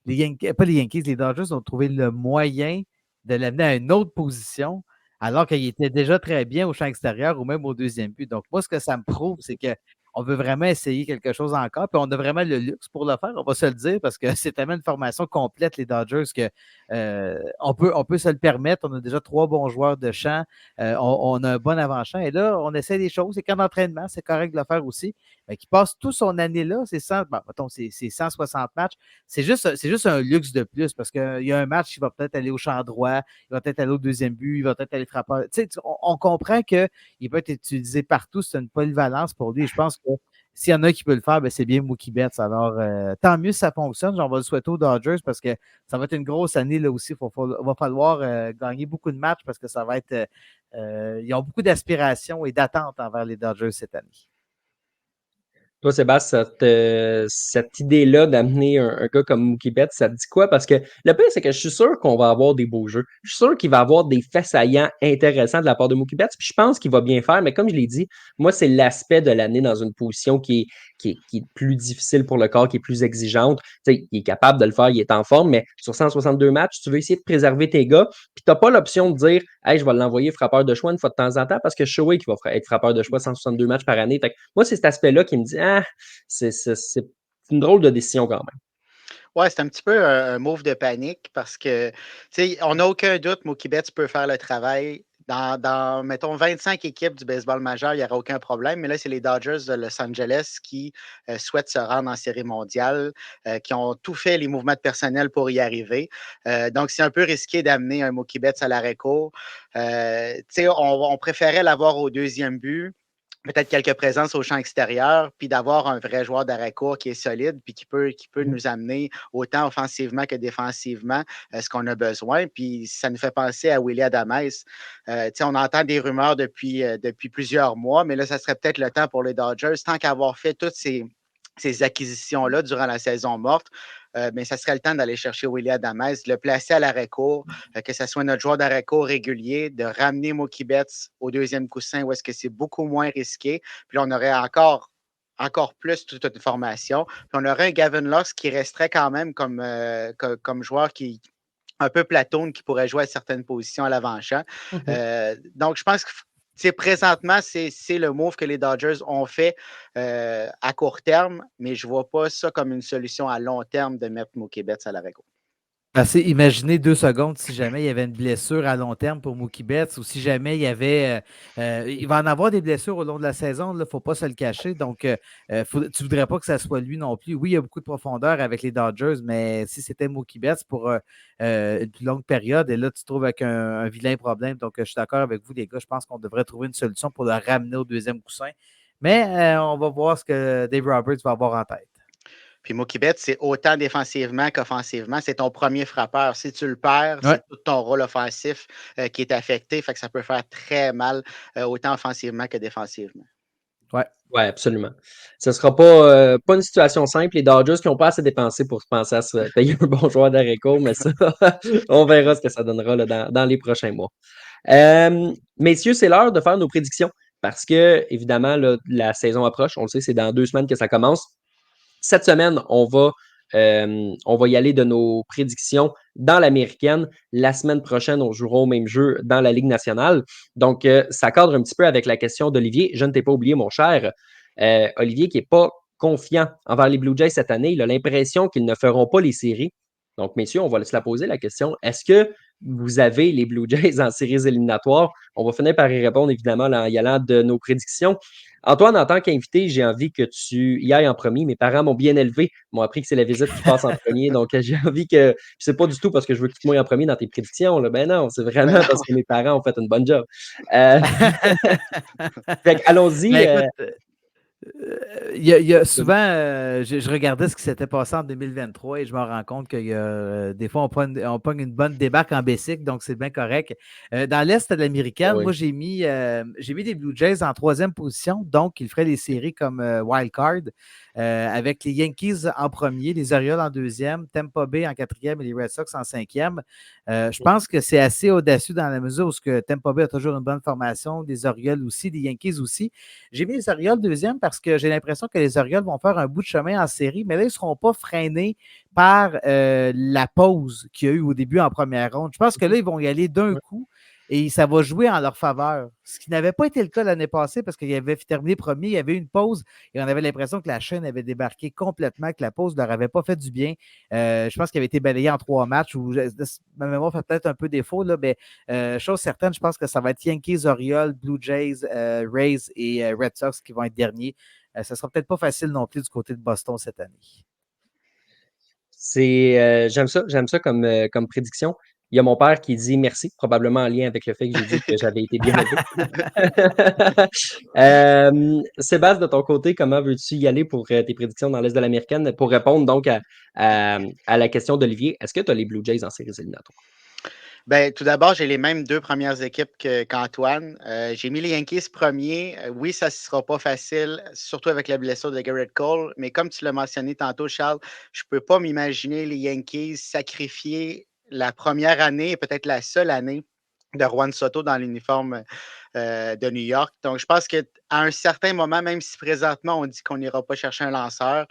les Yankees, pas les Yankees, les Dodgers ont trouvé le moyen de l'amener à une autre position alors qu'il était déjà très bien au champ extérieur ou même au deuxième but. Donc, moi, ce que ça me prouve, c'est qu'on veut vraiment essayer quelque chose encore. Puis on a vraiment le luxe pour le faire, on va se le dire, parce que c'est tellement une formation complète, les Dodgers, que on peut se le permettre. On a déjà 3 bons joueurs de champ. On a un bon avant-champ. Et là, on essaie des choses. C'est qu'en entraînement, c'est correct de le faire aussi. Mais qui passe toute son année là, c'est 160 matchs. C'est juste un luxe de plus parce qu'il y a un match, il va peut-être aller au champ droit, il va peut-être aller au deuxième but, il va peut-être aller frapper. On comprend qu'il peut être utilisé partout. C'est une polyvalence pour lui. Je pense que s'il y en a qui peut le faire, ben c'est bien Mookie Betts. Alors, tant mieux si ça fonctionne. J'en vais le souhaiter aux Dodgers parce que ça va être une grosse année là aussi. Il va falloir gagner beaucoup de matchs parce que ça va être. Ils ont beaucoup d'aspirations et d'attentes envers les Dodgers cette année. Toi, Sébastien, cette idée-là d'amener un gars comme Mookie Betts, ça te dit quoi? Parce que le pire, c'est que je suis sûr qu'on va avoir des beaux jeux. Je suis sûr qu'il va avoir des faits saillants intéressants de la part de Mookie Betts. Puis je pense qu'il va bien faire, mais comme je l'ai dit, moi, c'est l'aspect de l'année dans une position qui est plus difficile pour le corps, qui est plus exigeante. Tu sais, il est capable de le faire, il est en forme, mais sur 162 matchs, tu veux essayer de préserver tes gars. Puis tu n'as pas l'option de dire, hey, je vais l'envoyer frappeur de choix une fois de temps en temps parce que Shohei qui va être frappeur de choix 162 matchs par année. Fait que moi, c'est cet aspect-là qui me dit, ah, c'est une drôle de décision quand même. Ouais, c'est un petit peu un move de panique parce que, tu sais, on n'a aucun doute, Mookie Betts peut faire le travail. Mettons, 25 équipes du baseball majeur, il n'y aura aucun problème. Mais là, c'est les Dodgers de Los Angeles qui souhaitent se rendre en série mondiale, qui ont tout fait les mouvements de personnel pour y arriver. Donc, c'est un peu risqué d'amener un Mookie Betts à l'arrêt-court. Tu sais, on préférait l'avoir au deuxième but, peut-être quelques présences au champ extérieur, puis d'avoir un vrai joueur d'arrêt-court qui est solide, puis qui peut nous amener autant offensivement que défensivement ce qu'on a besoin. Puis ça nous fait penser à Willy Adames. On entend des rumeurs depuis plusieurs mois, mais là, ça serait peut-être le temps pour les Dodgers, tant qu'avoir fait toutes ces acquisitions-là durant la saison morte, mais ça serait le temps d'aller chercher Willy Adames, de le placer à l'arrêt-court, que ce soit notre joueur d'arrêt-court régulier, de ramener Mookie Betts au deuxième coussin où est-ce que c'est beaucoup moins risqué. Puis là, on aurait encore plus toute une formation. Puis on aurait un Gavin Lux qui resterait quand même comme joueur qui un peu platone qui pourrait jouer à certaines positions à l'avant-champ. Donc, je pense que présentement, c'est le move que les Dodgers ont fait à court terme, mais je ne vois pas ça comme une solution à long terme de mettre Mookie Betts à l'arrêt-court. Imaginez 2 secondes si jamais il y avait une blessure à long terme pour Mookie Betts ou si jamais il y avait. Il va en avoir des blessures au long de la saison, il ne faut pas se le cacher. Donc, tu ne voudrais pas que ça soit lui non plus. Oui, il y a beaucoup de profondeur avec les Dodgers, mais si c'était Mookie Betts pour une plus longue période, et là, tu te trouves avec un vilain problème. Donc, je suis d'accord avec vous, les gars. Je pense qu'on devrait trouver une solution pour le ramener au deuxième coussin. Mais on va voir ce que Dave Roberts va avoir en tête. Puis Mookie Betts, c'est autant défensivement qu'offensivement. C'est ton premier frappeur. Si tu le perds, Ouais. c'est tout ton rôle offensif qui est affecté. Fait que ça peut faire très mal, autant offensivement que défensivement. Ouais. Oui, absolument. Ce ne sera pas une situation simple. Les Dodgers qui n'ont pas assez dépensé pour penser à se payer un bon joueur d'arrêt-court, mais ça, on verra ce que ça donnera là, dans les prochains mois. Messieurs, c'est l'heure de faire nos prédictions parce que, évidemment, là, la saison approche. On le sait, c'est dans 2 semaines que ça commence. Cette semaine, on va y aller de nos prédictions dans l'américaine. La semaine prochaine, on jouera au même jeu dans la Ligue nationale. Donc, ça cadre un petit peu avec la question d'Olivier. Je ne t'ai pas oublié, mon cher. Olivier qui n'est pas confiant envers les Blue Jays cette année. Il a l'impression qu'ils ne feront pas les séries. Donc, messieurs, on va se la poser la question. Est-ce que vous avez les Blue Jays en séries éliminatoires? On va finir par y répondre, évidemment, en y allant de nos prédictions. Antoine, en tant qu'invité, j'ai envie que tu y ailles en premier. Mes parents m'ont bien élevé, m'ont appris que c'est la visite qui passe en premier. Donc, j'ai envie que. Puis c'est pas du tout parce que je veux que tu te mouilles en premier dans tes prédictions. Là. Ben non, c'est vraiment parce que mes parents ont fait une bonne job. Fait allons-y. Ben, écoute, il y a souvent, je regardais ce qui s'était passé en 2023 et je me rends compte qu'il y a des fois, on pogne une bonne débarque en Bessic, donc c'est bien correct. Dans l'Est de l'Américaine, Oui. moi, j'ai mis les Blue Jays en 3e position, donc ils feraient les séries comme wild card avec les Yankees en premier, les Orioles en 2e, Tampa Bay en 4e et les Red Sox en 5e. Je pense que c'est assez audacieux dans la mesure où Tampa Bay a toujours une bonne formation, les Orioles aussi, les Yankees aussi. J'ai mis les Orioles 2e parce que j'ai l'impression que les Orioles vont faire un bout de chemin en série, mais là, ils ne seront pas freinés par la pause qu'il y a eu au début en première ronde. Je pense que là, ils vont y aller d'un coup et ça va jouer en leur faveur. Ce qui n'avait pas été le cas l'année passée parce qu'il avait terminé premier, il y avait eu une pause et on avait l'impression que la chaîne avait débarqué complètement, que la pause ne leur avait pas fait du bien. Je pense qu'il avait été balayé en 3 matchs où ma mémoire fait peut-être un peu défaut, là, mais chose certaine, je pense que ça va être Yankees, Orioles, Blue Jays, Rays et Red Sox qui vont être derniers. Ça ne sera peut-être pas facile non plus du côté de Boston cette année. J'aime ça comme prédiction. Il y a mon père qui dit merci, probablement en lien avec le fait que j'ai dit que j'avais été bien élevé. Sébastien, de ton côté, comment veux-tu y aller pour tes prédictions dans l'Est de l'Américaine pour répondre donc à la question d'Olivier? Est-ce que tu as les Blue Jays en séries éliminatoires? Ben, tout d'abord, j'ai les mêmes 2 premières équipes qu'Antoine. J'ai mis les Yankees premiers. Oui, ça ne sera pas facile, surtout avec la blessure de Garrett Cole. Mais comme tu l'as mentionné tantôt, Charles, je ne peux pas m'imaginer les Yankees sacrifier la première année et peut-être la seule année de Juan Soto dans l'uniforme de New York. Donc, je pense qu'à un certain moment, même si présentement on dit qu'on n'ira pas chercher un lanceur,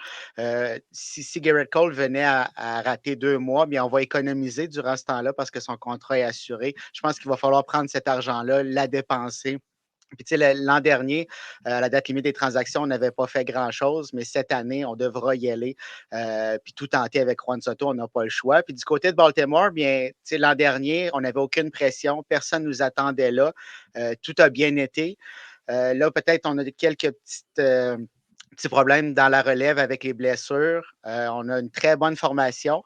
si Garrett Cole venait à rater 2 mois, bien, on va économiser durant ce temps-là parce que son contrat est assuré. Je pense qu'il va falloir prendre cet argent-là, la dépenser. Puis, tu sais, l'an dernier, à la date limite des transactions, on n'avait pas fait grand-chose, mais cette année, on devra y aller. Puis tout tenter avec Juan Soto, on n'a pas le choix. Puis du côté de Baltimore, bien, tu sais, l'an dernier, on n'avait aucune pression, personne ne nous attendait là. Tout a bien été. Là, peut-être, on a quelques petits problèmes dans la relève avec les blessures. On a une très bonne formation,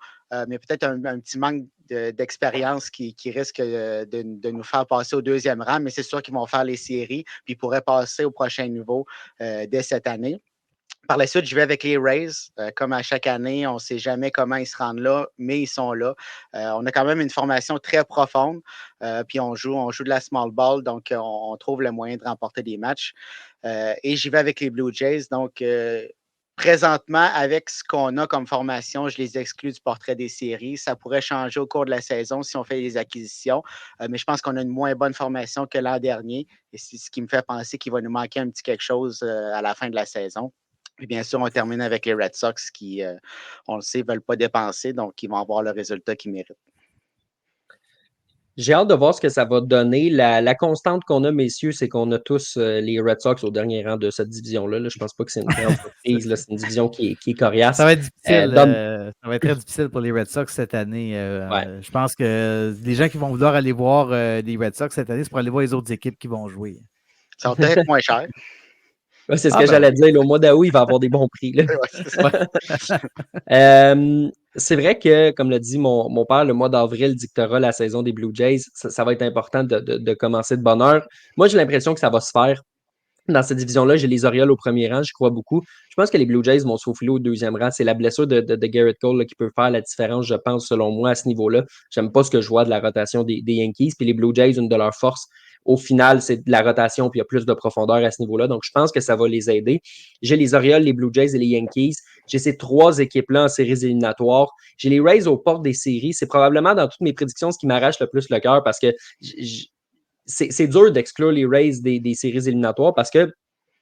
mais peut-être un petit manque d'expérience qui risque de nous faire passer au 2e rang, mais c'est sûr qu'ils vont faire les séries, puis ils pourraient passer au prochain niveau dès cette année. Par la suite, je vais avec les Rays. Comme à chaque année, on ne sait jamais comment ils se rendent là, mais ils sont là. On a quand même une formation très profonde, puis on joue de la small ball, donc on trouve le moyen de remporter des matchs. Et j'y vais avec les Blue Jays. Donc, présentement, avec ce qu'on a comme formation, je les exclus du portrait des séries. Ça pourrait changer au cours de la saison si on fait des acquisitions, mais je pense qu'on a une moins bonne formation que l'an dernier et c'est ce qui me fait penser qu'il va nous manquer un petit quelque chose à la fin de la saison. Puis bien sûr, on termine avec les Red Sox qui, on le sait, ne veulent pas dépenser, donc ils vont avoir le résultat qu'ils méritent. J'ai hâte de voir ce que ça va donner. La constante qu'on a, messieurs, c'est qu'on a tous les Red Sox au dernier rang de cette division-là. Là. Je pense pas que c'est une grande surprise. Là. C'est une division qui est coriace. Ça va être difficile. Dom- Ça va être très difficile pour les Red Sox cette année. Ouais. Je pense que les gens qui vont vouloir aller voir les Red Sox cette année, c'est pour aller voir les autres équipes qui vont jouer. Ça va peut-être être moins cher. Ouais, c'est ce Ah, que ben j'allais dire. Là. Au mois d'août, il va avoir des bons prix. Là. Ouais, c'est ça. C'est vrai que, comme l'a dit mon père, le mois d'avril dictera la saison des Blue Jays. Ça va être important de commencer de bonne heure. Moi, j'ai l'impression que ça va se faire. Dans cette division-là, j'ai les Orioles au premier rang, je crois beaucoup. Je pense que les Blue Jays vont se faufiler au deuxième rang. C'est la blessure de Garrett Cole là, qui peut faire la différence, je pense, selon moi, à ce niveau-là. J'aime pas ce que je vois de la rotation des Yankees. Puis les Blue Jays, une de leurs forces, au final, c'est de la rotation, puis il y a plus de profondeur à ce niveau-là. Donc, je pense que ça va les aider. J'ai les Orioles, les Blue Jays et les Yankees. J'ai ces trois équipes-là en séries éliminatoires. J'ai les Rays aux portes des séries. C'est probablement dans toutes mes prédictions ce qui m'arrache le plus le cœur parce que c'est dur d'exclure les Rays des séries éliminatoires parce que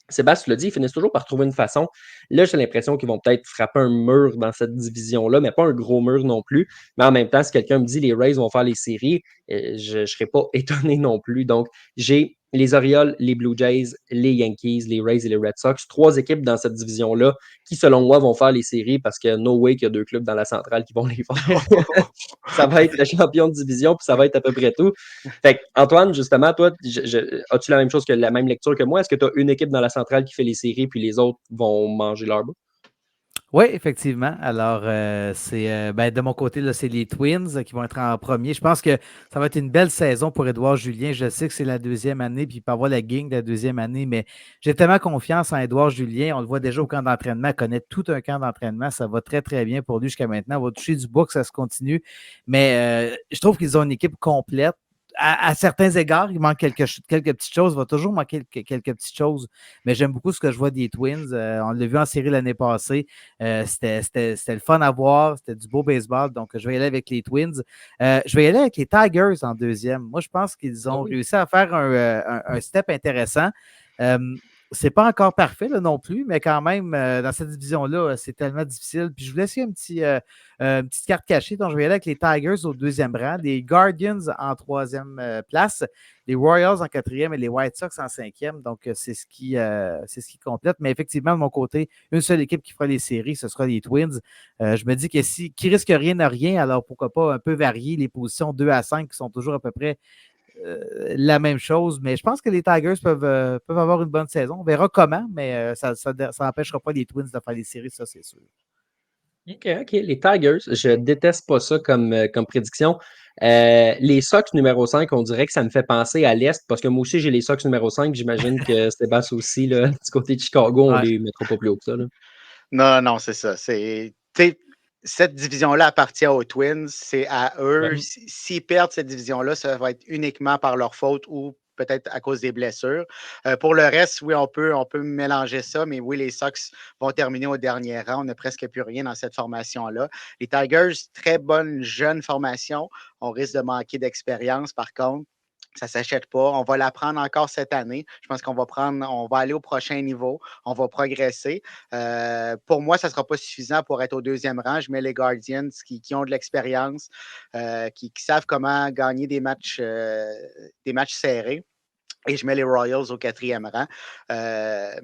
Sébastien l'a dit, ils finissent toujours par trouver une façon. Là, j'ai l'impression qu'ils vont peut-être frapper un mur dans cette division-là, mais pas un gros mur non plus. Mais en même temps, si quelqu'un me dit les Rays vont faire les séries, je ne serais pas étonné non plus. Donc, j'ai les Orioles, les Blue Jays, les Yankees, les Rays et les Red Sox. Trois équipes dans cette division-là qui, selon moi, vont faire les séries parce que no way qu'il y a deux clubs dans la centrale qui vont les faire. Ça va être le champion de division, puis ça va être à peu près tout. Fait que, Antoine, justement, toi, as-tu la même chose que la même lecture que moi? Est-ce que tu as une équipe dans la centrale qui fait les séries, puis les autres vont manger leur bout? Oui, effectivement. Alors, de mon côté, là, c'est les Twins qui vont être en premier. Je pense que ça va être une belle saison pour Édouard Julien. Je sais que c'est la deuxième année, puis il peut avoir la gang de la deuxième année, mais j'ai tellement confiance en Édouard Julien. On le voit déjà au camp d'entraînement, il connaît tout un camp d'entraînement. Ça va très, très bien pour lui jusqu'à maintenant. On va toucher du bois que ça se continue. Mais je trouve qu'ils ont une équipe complète. À certains égards, il manque quelques petites choses. Il va toujours manquer quelques petites choses. Mais j'aime beaucoup ce que je vois des Twins. On l'a vu en série l'année passée. C'était le fun à voir. C'était du beau baseball. Donc, je vais y aller avec les Twins. Je vais y aller avec les Tigers en deuxième. Moi, je pense qu'ils ont réussi à faire un step intéressant. C'est pas encore parfait là, non plus, mais quand même, dans cette division-là, c'est tellement difficile. Puis je vous laisse une petite carte cachée. Donc, je vais y aller avec les Tigers au deuxième rang, les Guardians en troisième place, les Royals en quatrième et les White Sox en cinquième. Donc, c'est ce qui complète. Mais effectivement, de mon côté, une seule équipe qui fera les séries, ce sera les Twins. Je me dis que qui risque rien n'a rien, alors pourquoi pas un peu varier les positions 2 à 5 qui sont toujours à peu près la même chose, mais je pense que les Tigers peuvent avoir une bonne saison. On verra comment, mais ça n'empêchera pas les Twins de faire les séries, ça, c'est sûr. OK. Les Tigers, je déteste pas ça comme prédiction. Les Sox numéro 5, on dirait que ça me fait penser à l'Est, parce que moi aussi, j'ai les Sox numéro 5. J'imagine que Sébastien aussi, là, du côté de Chicago, on Ouais. les mettra pas plus haut que ça. Non, non, c'est ça. Cette division-là appartient aux Twins. C'est à eux. Ouais. S'ils perdent cette division-là, ça va être uniquement par leur faute ou peut-être à cause des blessures. Pour le reste, oui, on peut mélanger ça, mais oui, les Sox vont terminer au dernier rang. On n'a presque plus rien dans cette formation-là. Les Tigers, très bonne jeune formation. On risque de manquer d'expérience, par contre. Ça ne s'achète pas. On va l'apprendre encore cette année. Je pense qu'on va aller au prochain niveau. On va progresser. Pour moi, ça ne sera pas suffisant pour être au deuxième rang. Je mets les Guardians qui ont de l'expérience, qui savent comment gagner des matchs serrés. Et je mets les Royals au quatrième rang.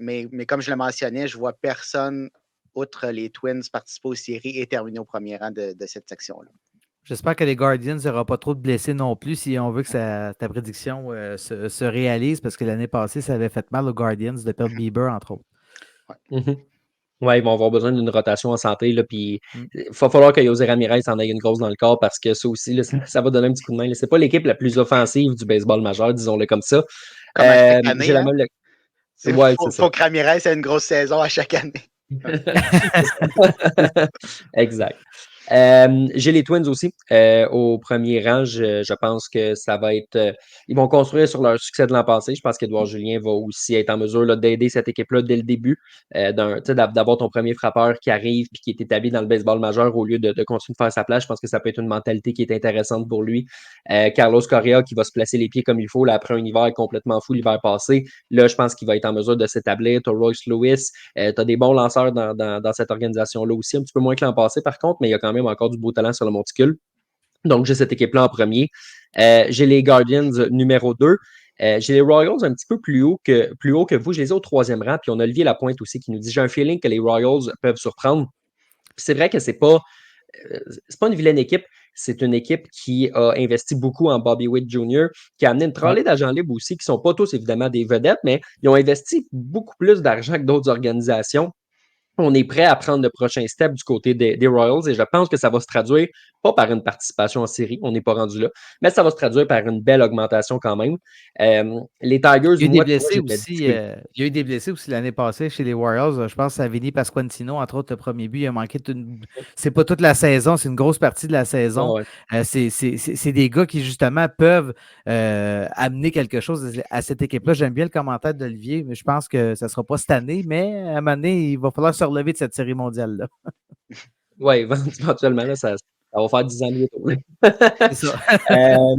Mais comme je le mentionnais, je ne vois personne, outre les Twins, participer aux séries et terminer au premier rang de cette section-là. J'espère que les Guardians n'auront pas trop de blessés non plus si on veut que ta prédiction se réalise, parce que l'année passée, ça avait fait mal aux Guardians de perdre Bieber, entre autres. Ouais. Ouais, ils vont avoir besoin d'une rotation en santé. Là, puis il va falloir que José Ramirez en ait une grosse dans le corps parce que ça aussi, là, ça va donner un petit coup de main. C'est pas l'équipe la plus offensive du baseball majeur, disons-le comme ça. Comme à chaque année, j'ai la hein? même. Ouais, c'est ça. faut que Ramirez ait une grosse saison à chaque année. Exact. J'ai les Twins aussi au premier rang. Je pense que ça va être. Ils vont construire sur leur succès de l'an passé. Je pense qu'Édouard Julien va aussi être en mesure là, d'aider cette équipe-là dès le début. D'avoir ton premier frappeur qui arrive et qui est établi dans le baseball majeur au lieu de continuer de faire sa place. Je pense que ça peut être une mentalité qui est intéressante pour lui. Carlos Correa qui va se placer les pieds comme il faut là, après un hiver complètement fou l'hiver passé. Là, je pense qu'il va être en mesure de s'établir. Tu as Royce Lewis. Tu as des bons lanceurs dans cette organisation-là aussi. Un petit peu moins que l'an passé, par contre, mais il y a quand même encore du beau talent sur le monticule. Donc, j'ai cette équipe-là en premier. J'ai les Guardians numéro 2. J'ai les Royals un petit peu plus haut que vous. Je les ai au troisième rang. Puis on a Olivier Lapointe aussi qui nous dit j'ai un feeling que les Royals peuvent surprendre. Puis c'est vrai que c'est pas une vilaine équipe. C'est une équipe qui a investi beaucoup en Bobby Witt Jr., qui a amené une tralée d'agents libres aussi, qui ne sont pas tous évidemment des vedettes, mais ils ont investi beaucoup plus d'argent que d'autres organisations. On est prêt à prendre le prochain step du côté des Royals et je pense que ça va se traduire pas par une participation en série, on n'est pas rendu là, mais ça va se traduire par une belle augmentation quand même. Les Tigers, Il y a eu des moi, blessés j'ai de la aussi. difficulté. Il y a eu des blessés aussi l'année passée chez les Warriors. Je pense à Vinny Pasquantino, entre autres, le premier but. Il a manqué c'est pas toute la saison, c'est une grosse partie de la saison. Ouais. C'est des gars qui, justement, peuvent amener quelque chose à cette équipe-là. J'aime bien le commentaire d'Olivier, mais je pense que ça ne sera pas cette année, mais à un moment donné, il va falloir se relever de cette série mondiale-là. Oui, éventuellement, là, ça va faire 10 ans bientôt. C'est ça. Euh,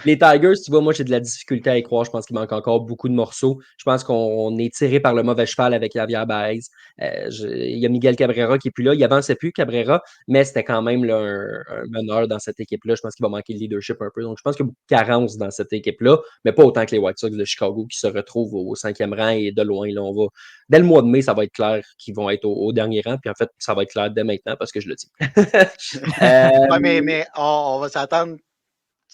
les Tigers, tu vois, moi, j'ai de la difficulté à y croire. Je pense qu'il manque encore beaucoup de morceaux. Je pense qu'on est tiré par le mauvais cheval avec Javier Baez. Il y a Miguel Cabrera qui est plus là. Il avançait plus, Cabrera, mais c'était quand même là, un meneur dans cette équipe-là. Je pense qu'il va manquer de leadership un peu. Donc, je pense qu'il y a beaucoup de carences dans cette équipe-là, mais pas autant que les White Sox de Chicago qui se retrouvent au cinquième rang et de loin. Là, dès le mois de mai, ça va être clair qu'ils vont être au dernier rang. Puis en fait, ça va être clair dès maintenant parce que je le dis. Ouais, mais on va s'attendre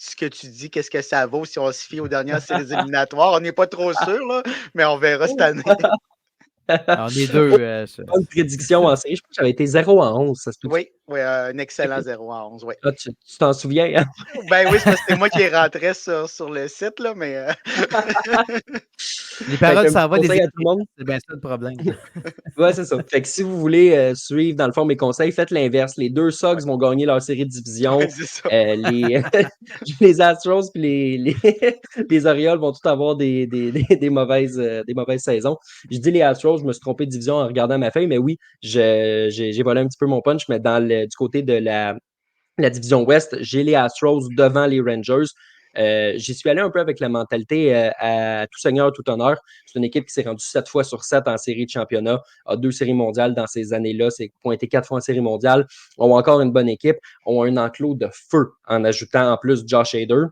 ce que tu dis, qu'est-ce que ça vaut si on se fie aux dernières séries éliminatoires. On n'est pas trop sûr, là, mais on verra cette année. On est deux. Bonne prédiction en série. Je pense que j'avais été 0-11. Ça se peut. Oui, un excellent 0-11, oui. Ah, tu t'en souviens, hein? Ben oui, c'est parce que c'est moi qui rentrais sur le site, là, mais Les paroles Fait qu'un s'en petit vont des conseil à tout le monde. c'est bien ça le problème. Ouais, c'est ça. Fait que si vous voulez suivre, dans le fond, mes conseils, faites l'inverse. Les deux Sox vont gagner leur série de division. c'est ça. Les Astros puis les Orioles vont tous avoir des mauvaises saisons. Je dis les Astros, je me suis trompé de division en regardant ma feuille, mais oui, j'ai volé un petit peu mon punch, mais du côté de la division Ouest, j'ai les Astros devant les Rangers. J'y suis allé un peu avec la mentalité à tout seigneur, tout honneur. C'est une équipe qui s'est rendue 7 fois sur 7 en série de championnat, a 2 séries mondiales dans ces années-là, s'est pointé 4 fois en série mondiale, ont encore une bonne équipe, ont un enclos de feu en ajoutant en plus Josh Hader.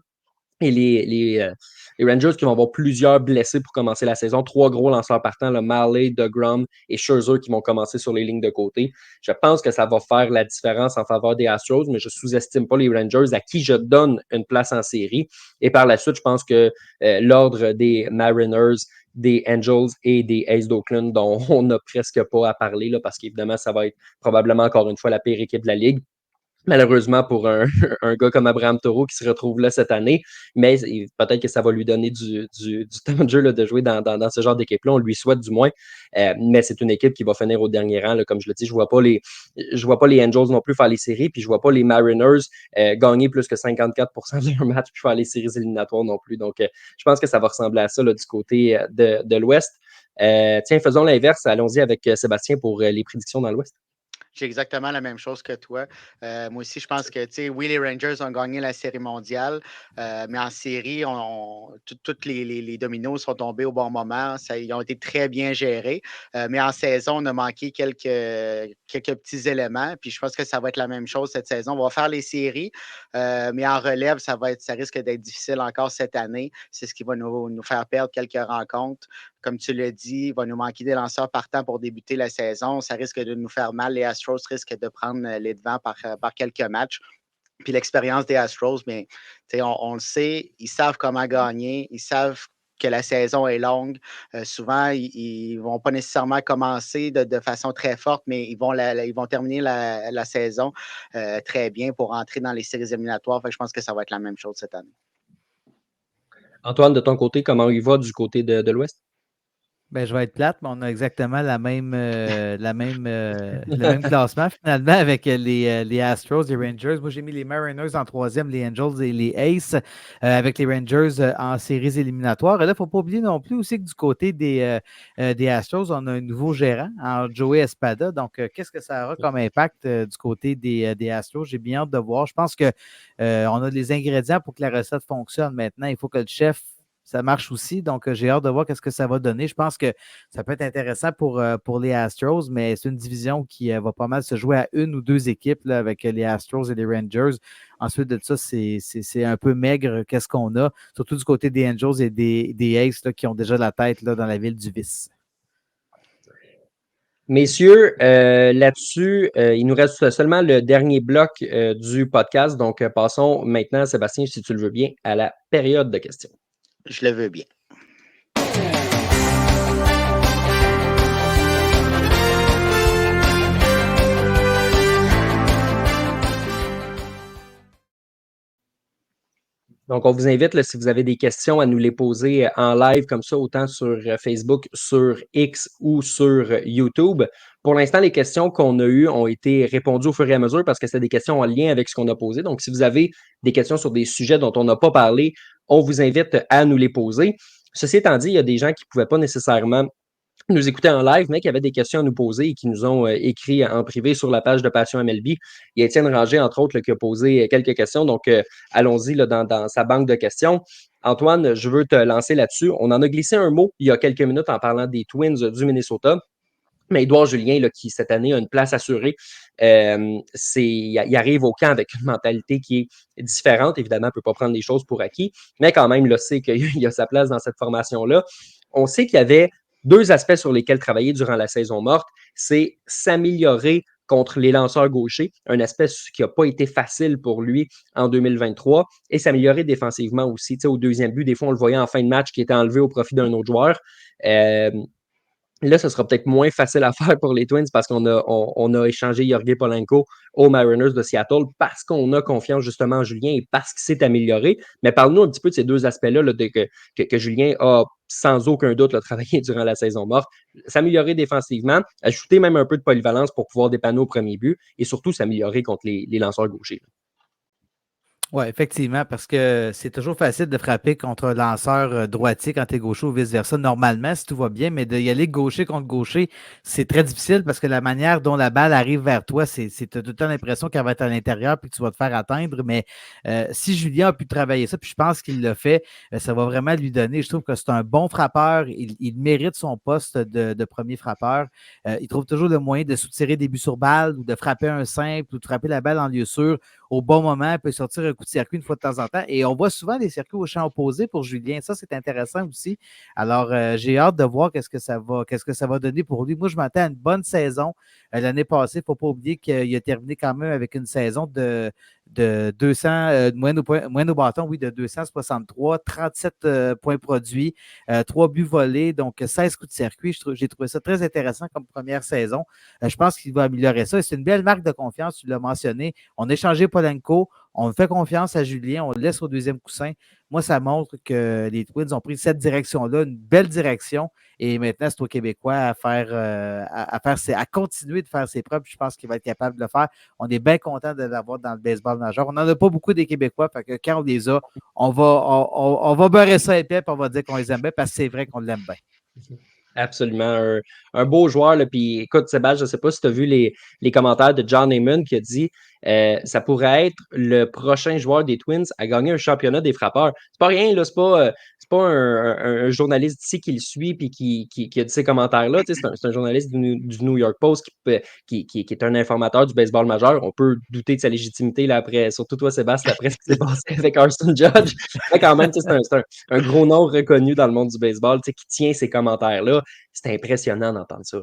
Et les Rangers qui vont avoir plusieurs blessés pour commencer la saison. 3 gros lanceurs partants, le Marley, DeGrom et Scherzer qui vont commencer sur les lignes de côté. Je pense que ça va faire la différence en faveur des Astros, mais je ne sous-estime pas les Rangers à qui je donne une place en série. Et par la suite, je pense que l'ordre des Mariners, des Angels et des Aces d'Oakland, dont on n'a presque pas à parler, là, parce qu'évidemment, ça va être probablement encore une fois la pire équipe de la Ligue. Malheureusement pour un gars comme Abraham Toro qui se retrouve là cette année, mais peut-être que ça va lui donner du temps de jeu là, de jouer dans ce genre d'équipe-là. On lui souhaite du moins. Mais c'est une équipe qui va finir au dernier rang. Là, comme je le dis, je vois pas les Angels non plus faire les séries, puis je vois pas les Mariners gagner plus que 54% de leur match puis faire les séries éliminatoires non plus. Donc, je pense que ça va ressembler à ça là, du côté de l'Ouest. Tiens, faisons l'inverse. Allons-y avec Sébastien pour les prédictions dans l'Ouest. J'ai exactement la même chose que toi. Moi aussi, je pense que, tu sais, oui, les Rangers ont gagné la série mondiale, mais en série, tous les dominos sont tombés au bon moment. Ils ont été très bien gérés. Mais en saison, on a manqué quelques petits éléments. Puis je pense que ça va être la même chose cette saison. On va faire les séries, mais en relève, ça risque d'être difficile encore cette année. C'est ce qui va nous faire perdre quelques rencontres. Comme tu l'as dit, il va nous manquer des lanceurs partants pour débuter la saison. Ça risque de nous faire mal. Les Astros risquent de prendre les devants par quelques matchs. Puis l'expérience des Astros, mais on le sait, ils savent comment gagner, ils savent que la saison est longue. Souvent, ils ne vont pas nécessairement commencer de façon très forte, mais ils vont terminer la saison très bien pour entrer dans les séries éliminatoires. Fait que je pense que ça va être la même chose cette année. Antoine, de ton côté, comment il va du côté de l'Ouest? Ben, je vais être plate, mais on a exactement le même classement finalement avec les Astros, les Rangers. Moi, j'ai mis les Mariners en troisième, les Angels et les Aces avec les Rangers en séries éliminatoires. Et là, il ne faut pas oublier non plus aussi que du côté des Astros, on a un nouveau gérant, Joey Espada. Donc, qu'est-ce que ça aura comme impact du côté des Astros? J'ai bien hâte de voir. Je pense qu'on a les ingrédients pour que la recette fonctionne maintenant. Il faut que le chef ça marche aussi. Donc, j'ai hâte de voir ce que ça va donner. Je pense que ça peut être intéressant pour les Astros, mais c'est une division qui va pas mal se jouer à une ou deux équipes là, avec les Astros et les Rangers. Ensuite de ça, c'est un peu maigre qu'est-ce qu'on a, surtout du côté des Angels et des Aces là, qui ont déjà la tête là, dans la ville du vice. Messieurs, là-dessus, il nous reste seulement le dernier bloc du podcast. Donc, passons maintenant, Sébastien, si tu le veux bien, à la période de questions. Je le veux bien. Donc, on vous invite, là, si vous avez des questions, à nous les poser en live comme ça, autant sur Facebook, sur X ou sur YouTube. Pour l'instant, les questions qu'on a eues ont été répondues au fur et à mesure parce que c'est des questions en lien avec ce qu'on a posé. Donc, si vous avez des questions sur des sujets dont on n'a pas parlé, on vous invite à nous les poser. Ceci étant dit, il y a des gens qui ne pouvaient pas nécessairement nous écouter en live, mais qui avaient des questions à nous poser et qui nous ont écrit en privé sur la page de Passion MLB. Il y a Étienne Ranger, entre autres, là, qui a posé quelques questions. Donc, allons-y là, dans sa banque de questions. Antoine, je veux te lancer là-dessus. On en a glissé un mot il y a quelques minutes en parlant des Twins du Minnesota. Mais Édouard Julien, là, qui cette année a une place assurée, il arrive au camp avec une mentalité qui est différente. Évidemment, il ne peut pas prendre les choses pour acquis, mais quand même, il sait qu'il a sa place dans cette formation-là. On sait qu'il y avait deux aspects sur lesquels travailler durant la saison morte. C'est s'améliorer contre les lanceurs gauchers, un aspect qui n'a pas été facile pour lui en 2023, et s'améliorer défensivement aussi. Tu sais, au deuxième but, des fois, on le voyait en fin de match qui était enlevé au profit d'un autre joueur. Là, ce sera peut-être moins facile à faire pour les Twins parce qu'on a échangé Jorge Polanco aux Mariners de Seattle parce qu'on a confiance justement en Julien et parce qu'il s'est amélioré. Mais parle-nous un petit peu de ces deux aspects-là là, que Julien a sans aucun doute là, travaillé durant la saison morte. S'améliorer défensivement, ajouter même un peu de polyvalence pour pouvoir dépanner au premier but et surtout s'améliorer contre les lanceurs gauchers. Oui, effectivement, parce que c'est toujours facile de frapper contre un lanceur droitier quand tu es gaucher ou vice-versa, normalement, si tout va bien, mais d'y aller gaucher contre gaucher, c'est très difficile parce que la manière dont la balle arrive vers toi, tu as tout le temps l'impression qu'elle va être à l'intérieur puis que tu vas te faire atteindre. Mais si Julien a pu travailler ça, puis je pense qu'il l'a fait, ça va vraiment lui donner. Je trouve que c'est un bon frappeur. Il mérite son poste de premier frappeur. Il trouve toujours le moyen de soutirer des buts sur balle ou de frapper un simple ou de frapper la balle en lieu sûr au bon moment. Il peut sortir un coup de circuit une fois de temps en temps. Et on voit souvent des circuits au champ opposé pour Julien. Ça, c'est intéressant aussi. Alors, j'ai hâte de voir qu'est-ce que ça va donner pour lui. Moi, je m'attends à une bonne saison. L'année passée, il ne faut pas oublier qu'il a terminé quand même avec une saison de 200, moyenne au bâton, oui, de 263, 37 points produits, 3 buts volés, donc 16 coups de circuit. J'ai trouvé ça très intéressant comme première saison. Je pense qu'il va améliorer ça. Et c'est une belle marque de confiance, tu l'as mentionné. On a échangé Polanco, on fait confiance à Julien, on le laisse au deuxième coussin. Moi, ça montre que les Twins ont pris cette direction-là, une belle direction. Et maintenant, c'est aux Québécois à continuer de faire ses preuves. Je pense qu'il va être capable de le faire. On est bien content de l'avoir dans le baseball majeur. On n'en a pas beaucoup des Québécois, fait que quand on les a, on va beurrer ça épais et on va dire qu'on les aime bien parce que c'est vrai qu'on l'aime bien. Absolument. Un beau joueur. Là. Puis écoute, Sébastien, je ne sais pas si tu as vu les commentaires de John Heyman qui a dit ça pourrait être le prochain joueur des Twins à gagner un championnat des frappeurs. C'est pas rien, là, c'est pas un journaliste ici qui le suit et qui a dit ces commentaires-là. Tu sais, c'est un journaliste du New York Post qui est un informateur du baseball majeur. On peut douter de sa légitimité là, après, surtout toi, Sébastien, après ce qui s'est passé avec Arson Judge. Mais quand même, c'est un gros nom reconnu dans le monde du baseball qui tient ces commentaires-là. C'est impressionnant d'entendre ça.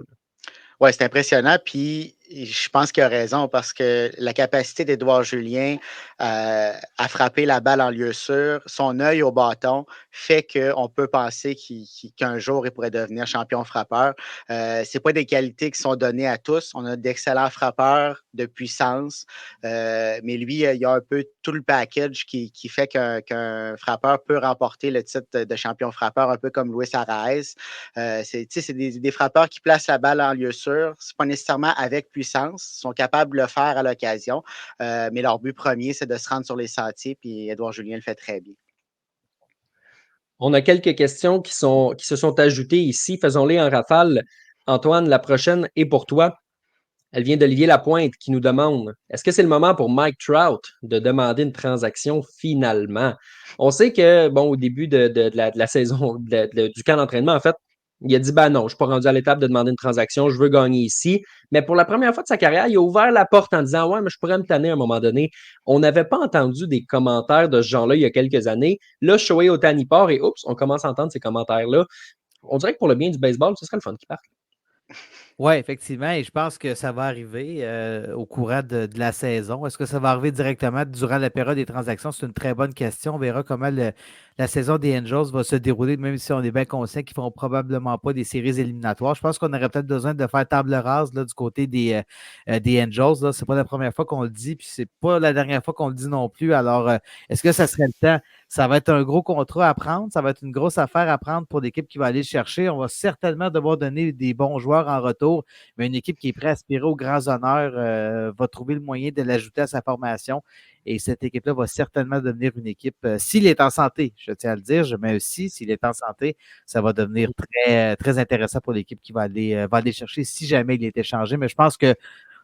Oui, c'est impressionnant. Puis Je pense qu'il a raison parce que la capacité d'Édouard Julien à frapper la balle en lieu sûr, son œil au bâton, fait qu'on peut penser qu'un jour, il pourrait devenir champion frappeur. Ce n'est pas des qualités qui sont données à tous. On a d'excellents frappeurs de puissance, mais lui, il y a un peu tout le package qui fait qu'un frappeur peut remporter le titre de champion frappeur, un peu comme Luis Arraez. C'est des frappeurs qui placent la balle en lieu sûr. Ce n'est pas nécessairement avec puissance. Ils sont capables de le faire à l'occasion. Mais leur but premier, c'est de se rendre sur les sentiers. Puis Édouard Julien le fait très bien. On a quelques questions qui se sont ajoutées ici. Faisons-les en rafale. Antoine, la prochaine est pour toi. Elle vient d'Olivier Lapointe qui nous demande est-ce que c'est le moment pour Mike Trout de demander une transaction finalement? On sait que, bon, au début de la saison, du camp d'entraînement, en fait, il a dit ben non, je ne suis pas rendu à l'étape de demander une transaction, je veux gagner ici. Mais pour la première fois de sa carrière, il a ouvert la porte en disant ouais, mais je pourrais me tanner à un moment donné. On n'avait pas entendu des commentaires de ce genre-là il y a quelques années. Là, Shohei Ohtani part et oups, on commence à entendre ces commentaires-là. On dirait que pour le bien du baseball, ce serait le fun qu'il parte. Oui, effectivement, et je pense que ça va arriver au courant de la saison. Est-ce que ça va arriver directement durant la période des transactions? C'est une très bonne question. On verra comment la saison des Angels va se dérouler, même si on est bien conscient qu'ils ne feront probablement pas des séries éliminatoires. Je pense qu'on aurait peut-être besoin de faire table rase là, du côté des Angels. Ce n'est pas la première fois qu'on le dit, puis c'est pas la dernière fois qu'on le dit non plus. Alors, est-ce que ça serait le temps? Ça va être un gros contrat à prendre. Ça va être une grosse affaire à prendre pour l'équipe qui va aller le chercher. On va certainement devoir donner des bons joueurs en retour, mais une équipe qui est prête à aspirer aux grands honneurs va trouver le moyen de l'ajouter à sa formation. Et cette équipe-là va certainement devenir une équipe, s'il est en santé, je tiens à le dire, je mets aussi, s'il est en santé, ça va devenir très, très intéressant pour l'équipe qui va aller chercher si jamais il est échangé. Mais je pense que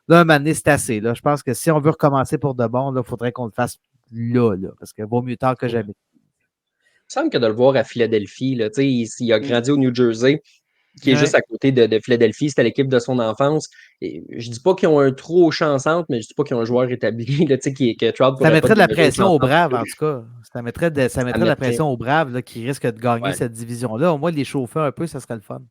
là, un moment donné, c'est assez. Là. Je pense que si on veut recommencer pour de bon, il faudrait qu'on le fasse là, parce que vaut mieux tard que jamais. Il me semble que de le voir à Philadelphie, là, il a grandi au New Jersey, qui est juste à côté de Philadelphie. C'était l'équipe de son enfance. Et je ne dis pas qu'ils ont un trou au champ-centre, mais je ne dis pas qu'ils ont un joueur établi là, que Trout Ça mettrait de la demeurer au pression aux champ-centre. Braves, en tout cas. Ça mettrait de la pression aux Braves là, qui risquent de gagner cette division-là. Au moins, les chauffer un peu, ça serait le fun.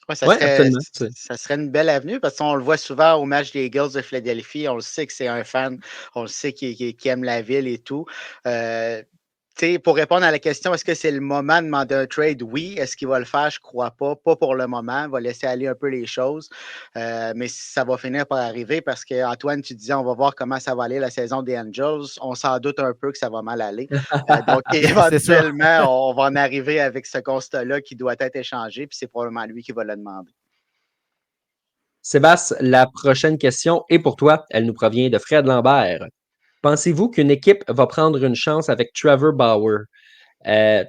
Ouais, Absolument. ça serait une belle avenue parce qu'on le voit souvent au match des Eagles de Philadelphie. On le sait que c'est un fan, on le sait qu'il aime la ville et tout. Pour répondre à la question, est-ce que c'est le moment de demander un trade? Oui. Est-ce qu'il va le faire? Je ne crois pas. Pas pour le moment. Il va laisser aller un peu les choses. Mais ça va finir par arriver parce que, Antoine, tu disais, on va voir comment ça va aller la saison des Angels. On s'en doute un peu que ça va mal aller. Donc, éventuellement, on va en arriver avec ce constat-là qui doit être échangé. Puis c'est probablement lui qui va le demander. Sébastien, la prochaine question est pour toi. Elle nous provient de Fred Lambert. Pensez-vous qu'une équipe va prendre une chance avec Trevor Bauer?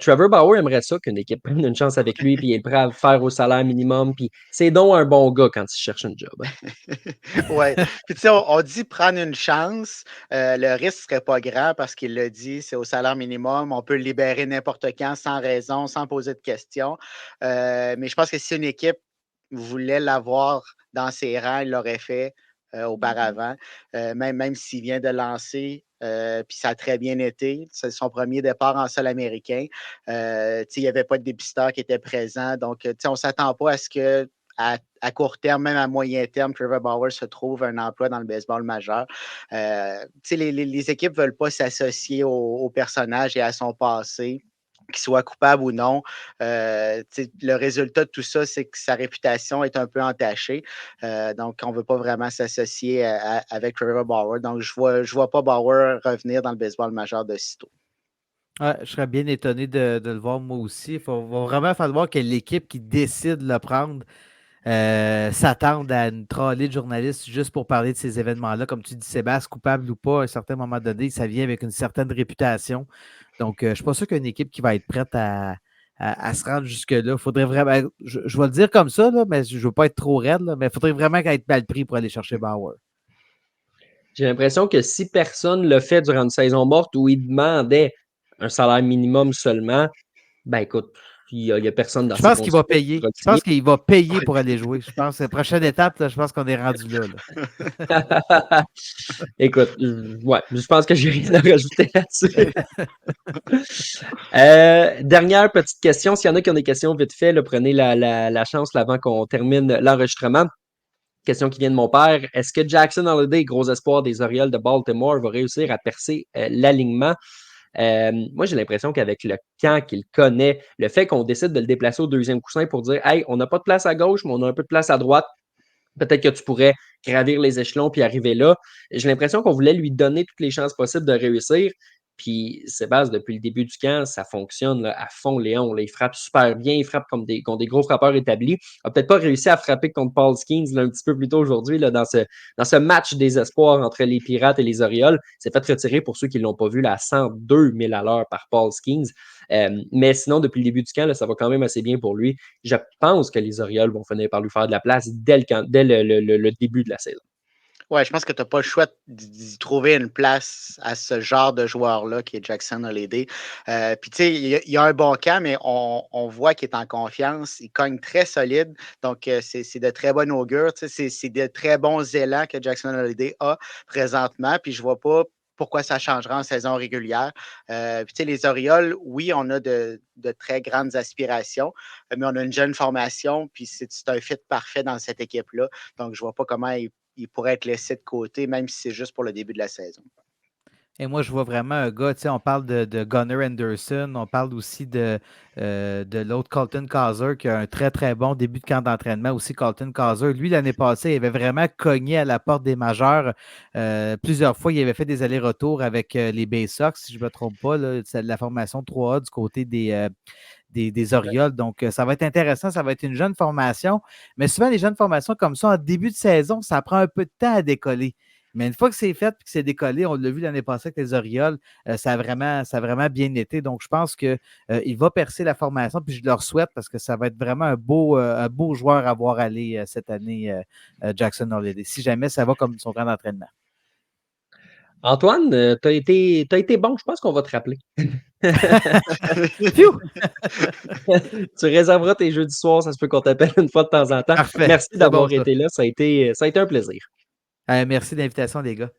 Trevor Bauer aimerait ça qu'une équipe prenne une chance avec lui, puis il est prêt à le faire au salaire minimum. Puis c'est donc un bon gars quand il cherche un job. Oui. Puis tu sais, on dit prendre une chance. Le risque ne serait pas grand parce qu'il l'a dit, c'est au salaire minimum. On peut le libérer n'importe quand, sans raison, sans poser de questions. Mais je pense que si une équipe voulait l'avoir dans ses rangs, il l'aurait fait auparavant. Même s'il vient de lancer, puis ça a très bien été. C'est son premier départ en sol américain. Il n'y avait pas de dépisteur qui était présent. Donc, on ne s'attend pas à ce que à court terme, même à moyen terme, Trevor Bauer se trouve un emploi dans le baseball majeur. Les équipes ne veulent pas s'associer au personnage et à son passé, qu'il soit coupable ou non. Le résultat de tout ça, c'est que sa réputation est un peu entachée. Donc, on ne veut pas vraiment s'associer avec Trevor Bauer. Donc, je vois pas Bauer revenir dans le baseball majeur de sitôt. Ouais, je serais bien étonné de le voir moi aussi. Il va vraiment falloir que l'équipe qui décide de le prendre s'attendent à une trollée de journalistes juste pour parler de ces événements-là. Comme tu dis, Sébastien, coupable ou pas, à un certain moment donné, ça vient avec une certaine réputation. Donc, je ne suis pas sûr qu'une équipe qui va être prête à se rendre jusque-là, faudrait vraiment, je vais le dire comme ça, là, mais je ne veux pas être trop raide, là, mais il faudrait vraiment qu'elle ait mal pris pour aller chercher Bauer. J'ai l'impression que si personne le fait durant une saison morte où il demandait un salaire minimum seulement, ben écoute, il n'y a personne dans Je ces pense qu'il va conditions payer. pour Je pense signer. qu'il va payer pour aller jouer. Je pense que la prochaine étape, là, je pense qu'on est rendu là. Écoute, ouais, je pense que j'ai rien à rajouter là-dessus. Dernière petite question. S'il y en a qui ont des questions vite fait, là, prenez la chance là, avant qu'on termine l'enregistrement. Question qui vient de mon père. Est-ce que Jackson Holliday, gros espoir des Orioles de Baltimore, va réussir à percer l'alignement? Moi, j'ai l'impression qu'avec le camp qu'il connaît, le fait qu'on décide de le déplacer au deuxième coussin pour dire hey, on n'a pas de place à gauche, mais on a un peu de place à droite. Peut-être que tu pourrais gravir les échelons puis arriver là. J'ai l'impression qu'on voulait lui donner toutes les chances possibles de réussir. Puis Sébastien, depuis le début du camp, ça fonctionne là, à fond, Léon. Là, il frappe super bien, il frappe comme contre des gros frappeurs établis. Il n'a peut-être pas réussi à frapper contre Paul Skeens là, un petit peu plus tôt aujourd'hui là, dans ce match des espoirs entre les Pirates et les Orioles. C'est fait retirer pour ceux qui ne l'ont pas vu là, à 102 000 à l'heure par Paul Skeens. Mais sinon, depuis le début du camp, là, ça va quand même assez bien pour lui. Je pense que les Orioles vont finir par lui faire de la place dès le début de la saison. Ouais, je pense que tu n'as pas le choix d'y trouver une place à ce genre de joueur-là qui est Jackson Holliday. Puis, tu sais, il y a un bon camp, mais on voit qu'il est en confiance. Il cogne très solide. Donc, c'est de très bon augure. Tu sais, c'est de très bons élans que Jackson Holliday a présentement. Puis, je ne vois pas pourquoi ça changera en saison régulière. Puis, tu sais, les Orioles, oui, on a de très grandes aspirations, mais on a une jeune formation. Puis, c'est un fit parfait dans cette équipe-là. Donc, je ne vois pas comment il pourrait être laissé de côté, même si c'est juste pour le début de la saison. Et moi, je vois vraiment un gars, tu sais, on parle de Gunnar Anderson, on parle aussi de l'autre Colton Causer qui a un très, très bon début de camp d'entraînement aussi, Colton Causer. Lui, l'année passée, il avait vraiment cogné à la porte des majeurs plusieurs fois. Il avait fait des allers-retours avec les Bay Sox, si je ne me trompe pas, là, c'est la formation 3A du côté des Orioles. Donc, ça va être intéressant. Ça va être une jeune formation. Mais souvent, les jeunes formations comme ça, en début de saison, ça prend un peu de temps à décoller. Mais une fois que c'est fait et que c'est décollé, on l'a vu l'année passée avec les Orioles, ça a vraiment bien été. Donc, je pense qu'il va percer la formation, puis je le souhaite parce que ça va être vraiment un beau joueur à voir aller cette année, Jackson Holliday, si jamais ça va comme son camp d'entraînement. Antoine, t'as été bon, je pense qu'on va te rappeler. Tu réserveras tes jeudis soirs, ça se peut qu'on t'appelle une fois de temps en temps. Parfait. Merci C'est d'avoir bon, ça. été là, ça a été un plaisir. Merci de l'invitation, les gars.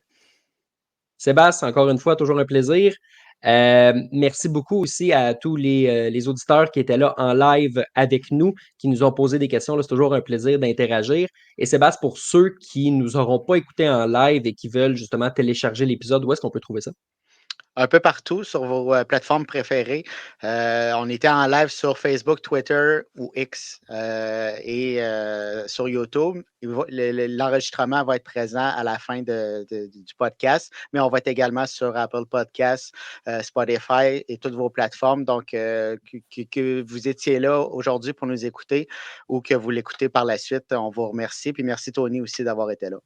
Sébastien, encore une fois, toujours un plaisir. Merci beaucoup aussi à tous les auditeurs qui étaient là en live avec nous, qui nous ont posé des questions. Là, c'est toujours un plaisir d'interagir. Et Sébastien, pour ceux qui ne nous auront pas écoutés en live et qui veulent justement télécharger l'épisode, où est-ce qu'on peut trouver ça? Un peu partout sur vos plateformes préférées. On était en live sur Facebook, Twitter ou X et sur YouTube. L'enregistrement va être présent à la fin du podcast, mais on va être également sur Apple Podcasts, Spotify et toutes vos plateformes. Donc, que vous étiez là aujourd'hui pour nous écouter ou que vous l'écoutez par la suite, on vous remercie. Puis merci Tony aussi d'avoir été là.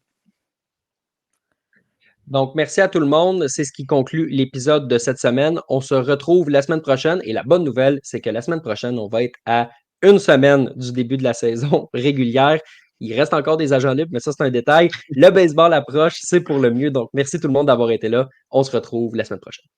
Donc, merci à tout le monde. C'est ce qui conclut l'épisode de cette semaine. On se retrouve la semaine prochaine. Et la bonne nouvelle, c'est que la semaine prochaine, on va être à une semaine du début de la saison régulière. Il reste encore des agents libres, mais ça, c'est un détail. Le baseball approche, c'est pour le mieux. Donc, merci tout le monde d'avoir été là. On se retrouve la semaine prochaine.